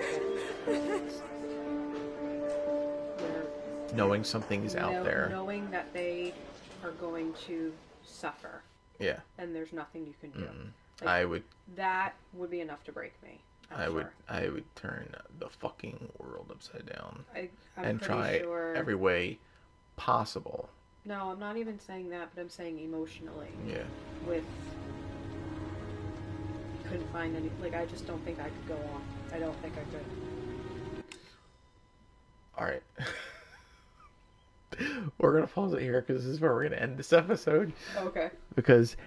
circumstance. Where Knowing something is out there. Knowing that they are going to suffer. Yeah. And there's nothing you can do. I would. That would be enough to break me. I would turn the fucking world upside down I'm and pretty try sure... every way possible. No, I'm not even saying that, but I'm saying emotionally. Yeah. With couldn't find any. Like, I just don't think I could go on. I don't think I could. All right. We're gonna pause it here because this is where we're gonna end this episode. Okay. Because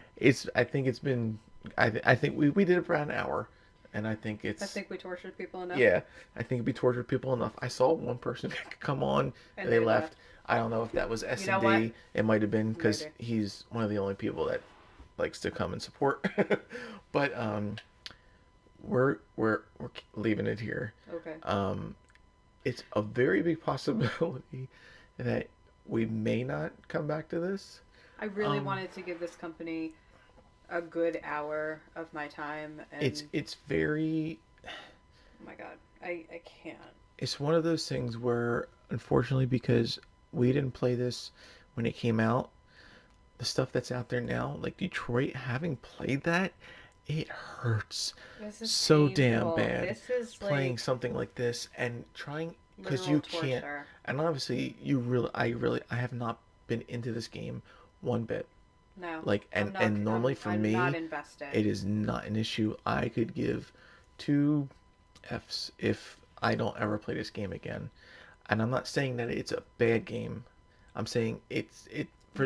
I think it's been. I think we did it for an hour. And I think I think we tortured people enough. Yeah, I think we tortured people enough. I saw one person come on and they left. I don't know if that was S&D. It might have been because he's one of the only people that likes to come and support. But we're leaving it here. Okay. It's a very big possibility that we may not come back to this. I really wanted to give this company a good hour of my time, and it's very. Oh my god, I can't. It's one of those things where, unfortunately, because we didn't play this when it came out, the stuff that's out there now, like Detroit, having played that, it hurts so painful. Damn bad. This is playing like something like this and trying because you can't. Torture. And obviously, I have not been into this game one bit. No. Like and normally for me, not invested. It is not an issue. I could give 2 Fs if I don't ever play this game again. And I'm not saying that it's a bad game. I'm saying you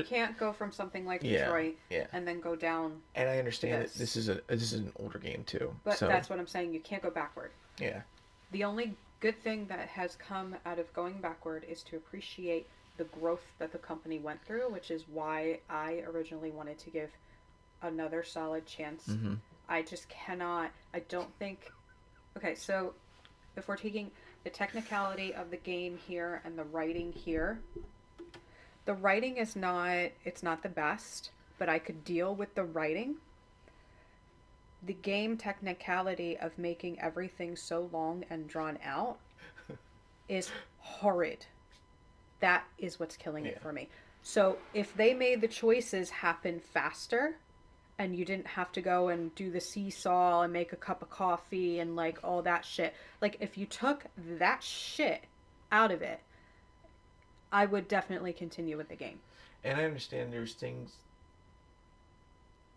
can't go from something like Detroit and then go down. And I understand that this is an older game too. But that's what I'm saying. You can't go backward. Yeah. The only good thing that has come out of going backward is to appreciate the growth that the company went through, which is why I originally wanted to give another solid chance. Mm-hmm. I just cannot. I don't think. Okay, so if we're taking the technicality of the game here and the writing here, the writing is not. It's not the best, but I could deal with the writing. The game technicality of making everything so long and drawn out is horrid. That is what's killing it for me. So if they made the choices happen faster and you didn't have to go and do the seesaw and make a cup of coffee and like all that shit, like if you took that shit out of it, I would definitely continue with the game. And I understand there's things.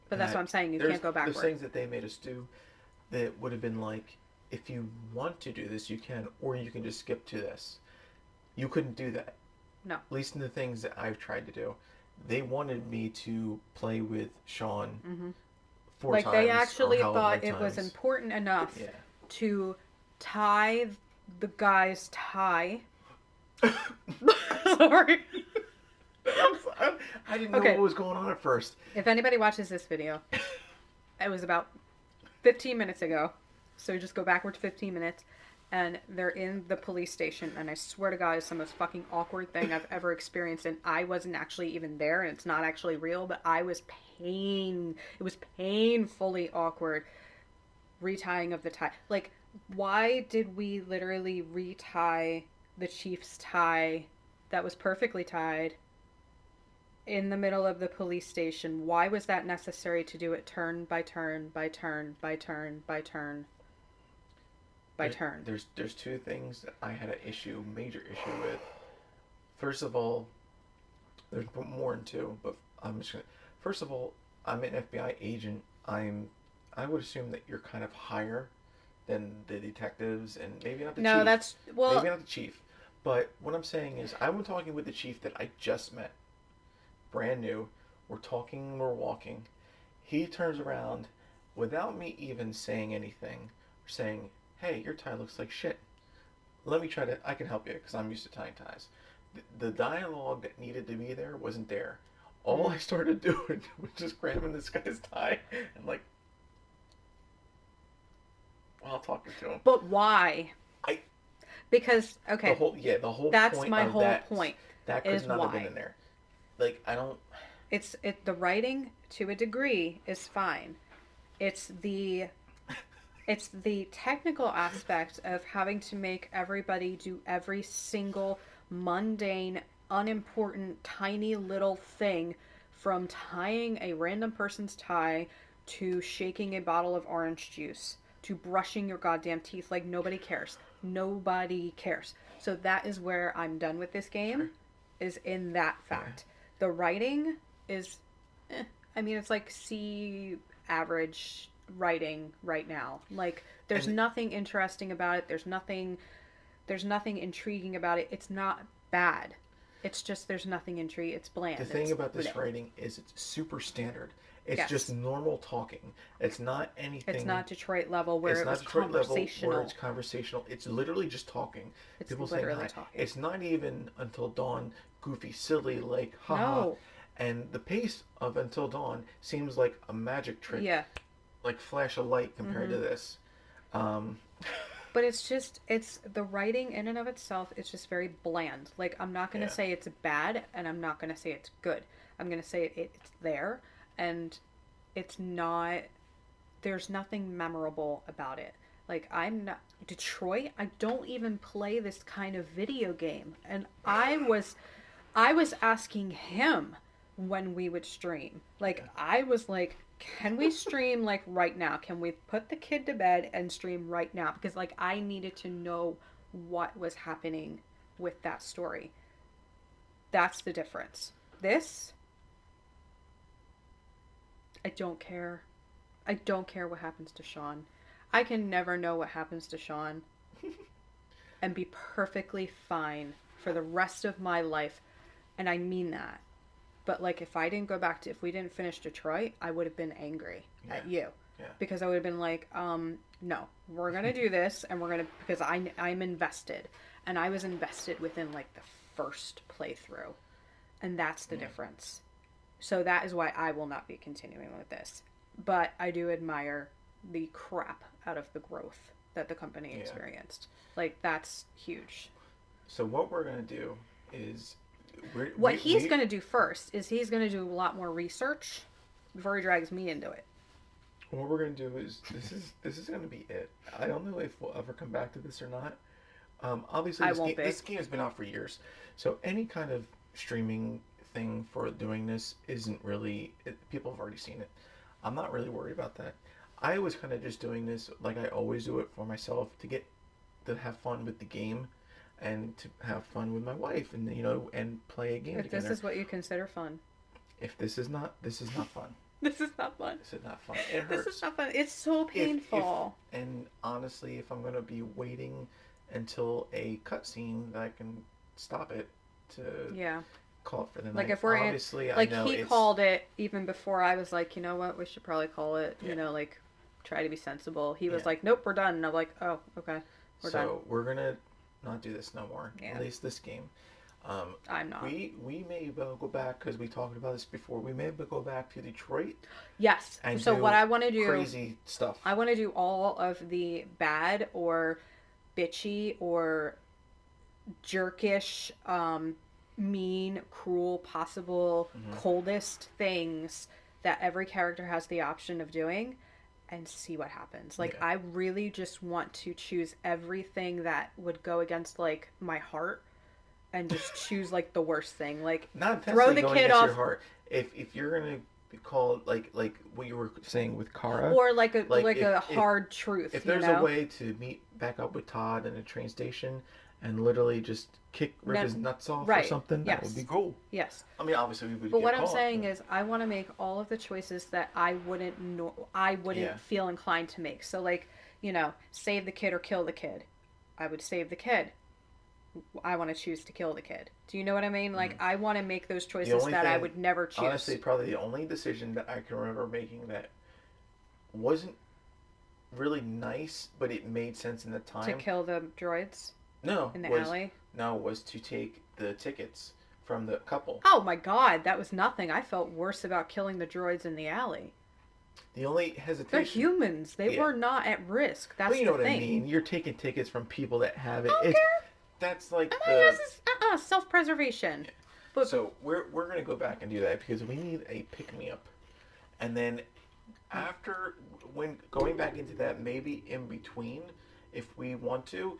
But that's what I'm saying. You can't go backward. There's things that they made us do that would have been like, if you want to do this, you can, or you can just skip to this. You couldn't do that. No. At least in the things that I've tried to do. They wanted me to play with Sean 4 times. Like, they actually or thought it was important enough to tie the guy's tie. Sorry. I'm I didn't know what was going on at first. If anybody watches this video, it was about 15 minutes ago. So just go backward to 15 minutes. And they're in the police station. And I swear to God, it's the most fucking awkward thing I've ever experienced. And I wasn't actually even there. And it's not actually real. But I was it was painfully awkward. Retying of the tie. Like, why did we literally retie the chief's tie that was perfectly tied in the middle of the police station? Why was that necessary to do it turn by turn by turn by turn by turn by turn? There's two things that I had major issue with. First of all, there's more than two, but I'm just gonna. First of all, I'm an FBI agent. I would assume that you're kind of higher than the detectives, and maybe not the chief. Maybe not the chief. But what I'm saying is, I'm talking with the chief that I just met, brand new. We're talking, we're walking. He turns around without me even saying anything, saying, "Hey, your tie looks like shit. Let me try to. I can help you because I'm used to tying ties." The dialogue that needed to be there wasn't there. All I started doing was just grabbing this guy's tie and like, while talking to him. But why? Because the whole. That's point my of whole that, point. That could not have been in there. Like, I don't. The writing to a degree is fine. It's the technical aspect of having to make everybody do every single mundane, unimportant, tiny little thing, from tying a random person's tie to shaking a bottle of orange juice to brushing your goddamn teeth. Like, nobody cares. Nobody cares. So that is where I'm done with this game, is in that fact. Yeah. The writing is, I mean, it's like C average writing right now. Like, there's nothing interesting about it. There's nothing intriguing about it. It's not bad. It's just there's nothing intriguing. It's bland. The thing about this writing is it's super standard. It's just normal talking. It's not anything. It's not Detroit level where it's conversational. Where it's conversational. It's literally just talking. It's people literally saying hi. Talking. It's not even Until Dawn goofy, silly, like haha. No. And the pace of Until Dawn seems like a magic trick. Yeah. Like flash of light compared to this. But it's the writing in and of itself, it's just very bland. Like, I'm not going to say it's bad, and I'm not going to say it's good. I'm going to say it's there, and it's not, there's nothing memorable about it. Like, I'm not, Detroit, I don't even play this kind of video game. And I was asking him when we would stream. Like, I was like, can we stream, like, right now? Can we put the kid to bed and stream right now? Because, like, I needed to know what was happening with that story. That's the difference. This, I don't care. I don't care what happens to Sean. I can never know what happens to Sean and be perfectly fine for the rest of my life. And I mean that. But, like, if we didn't finish Detroit, I would have been angry at you. Yeah. Because I would have been like, no, we're going to do this, and because I'm invested. And I was invested within, like, the first playthrough. And that's the difference. So that is why I will not be continuing with this. But I do admire the crap out of the growth that the company experienced. Like, that's huge. So what we're going to do is... he's going to do first is he's going to do a lot more research before he drags me into it. What we're going to do is this is going to be it. I don't know if we'll ever come back to this or not. Obviously, this game has been out for years, so any kind of streaming thing for doing this isn't really. People have already seen it. I'm not really worried about that. I was kind of just doing this like I always do it for myself to have fun with the game. And to have fun with my wife, and and play a game together. If this is what you consider fun. If this is not fun. This is not fun. This is not fun. It hurts. This is not fun. It's so painful. And honestly, if I'm gonna be waiting until a cutscene that I can stop it to call it for the night. Like if we're obviously, like he called it even before I was like, you know what, we should probably call it. You know, like try to be sensible. He was like, nope, we're done. And I'm like, oh, okay, we're done. So we're gonna not do this no more. Yeah. At least this game. I'm not. We may go back, because we talked about this before. We may go back to Detroit. Yes. And so what I want to do, crazy stuff. I want to do all of the bad or bitchy or jerkish, mean, cruel, possible, coldest things that every character has the option of doing, and see what happens. Like, I really just want to choose everything that would go against, like, my heart, and just choose, like, the worst thing. Like, not throw the going kid against off. Your heart. If you're gonna be called like what you were saying with Kara, Or like a hard truth. If there's a way to meet back up with Todd in a train station and literally just rip his nuts off or something, that would be cool. Yes. I mean, obviously we would. But what I'm saying is, I want to make all of the choices that I wouldn't feel inclined to make. So, like, save the kid or kill the kid. I would save the kid. I want to choose to kill the kid. Do you know what I mean? Like, I want to make those choices that I would never choose. Honestly, probably the only decision that I can remember making that wasn't really nice, but it made sense in the time. To kill the droids? No. In the alley? No, was to take the tickets from the couple. Oh my god, that was nothing. I felt worse about killing the droids in the alley. The only hesitation... They're humans. They were not at risk. That's you know the what thing. I mean. You're taking tickets from people that have it. I don't care. That's like self-preservation. Yeah. But so we're gonna go back and do that because we need a pick-me-up, and then after when going back into that, maybe in between, if we want to,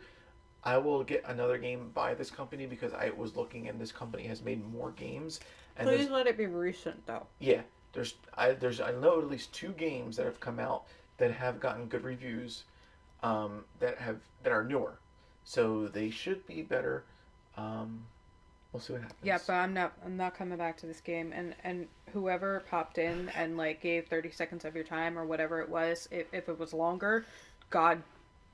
I will get another game by this company because I was looking and this company has made more games. And please let it be recent though. Yeah, I know at least 2 games that have come out that have gotten good reviews, that are newer. So they should be better. We'll see what happens. Yeah, but I'm not coming back to this game. And whoever popped in and like gave 30 seconds of your time or whatever it was, if it was longer,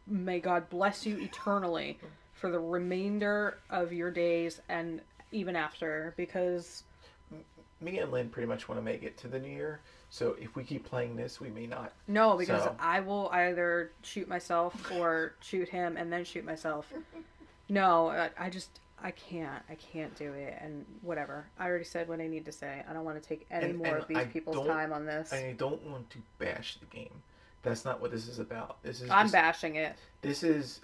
may God bless you eternally for the remainder of your days and even after, because me and Lynn pretty much want to make it to the new year. So if we keep playing this, we may not. No, because I will either shoot myself or shoot him and then shoot myself. No, I can't do it, and whatever. I already said what I need to say. I don't want to take any more of these people's time on this. I don't want to bash the game. That's not what this is about. I'm bashing it. This is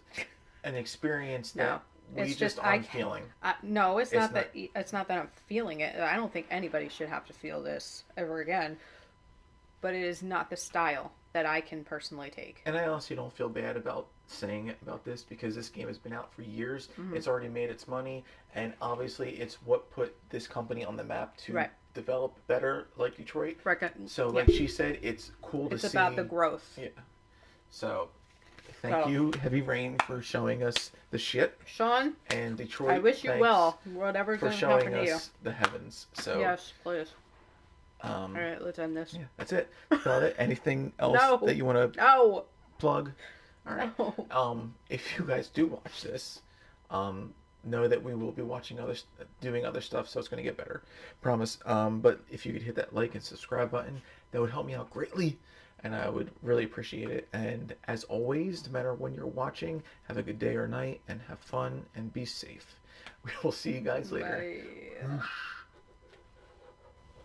an experience that we just aren't feeling. No, it's not that I'm feeling it. I don't think anybody should have to feel this ever again. But it is not the style that I can personally take. And I honestly don't feel bad about saying it about this because this game has been out for years. Mm-hmm. It's already made its money, and obviously it's what put this company on the map to develop better, like Detroit. So, like she said, it's cool to see. It's about the growth. Yeah. So, thank you, Heavy Rain, for showing us the shit. Sean. And Detroit. I wish you well. Whatever's going to happen to you. For showing us the heavens. So. Yes, please. All right, let's end this. Yeah, that's it. About it. Anything else that you want to plug? All right. No. If you guys do watch this, know that we will be watching doing other stuff, so it's going to get better. Promise. But if you could hit that like and subscribe button, that would help me out greatly, and I would really appreciate it. And as always, no matter when you're watching, have a good day or night, and have fun, and be safe. We will see you guys later. Bye.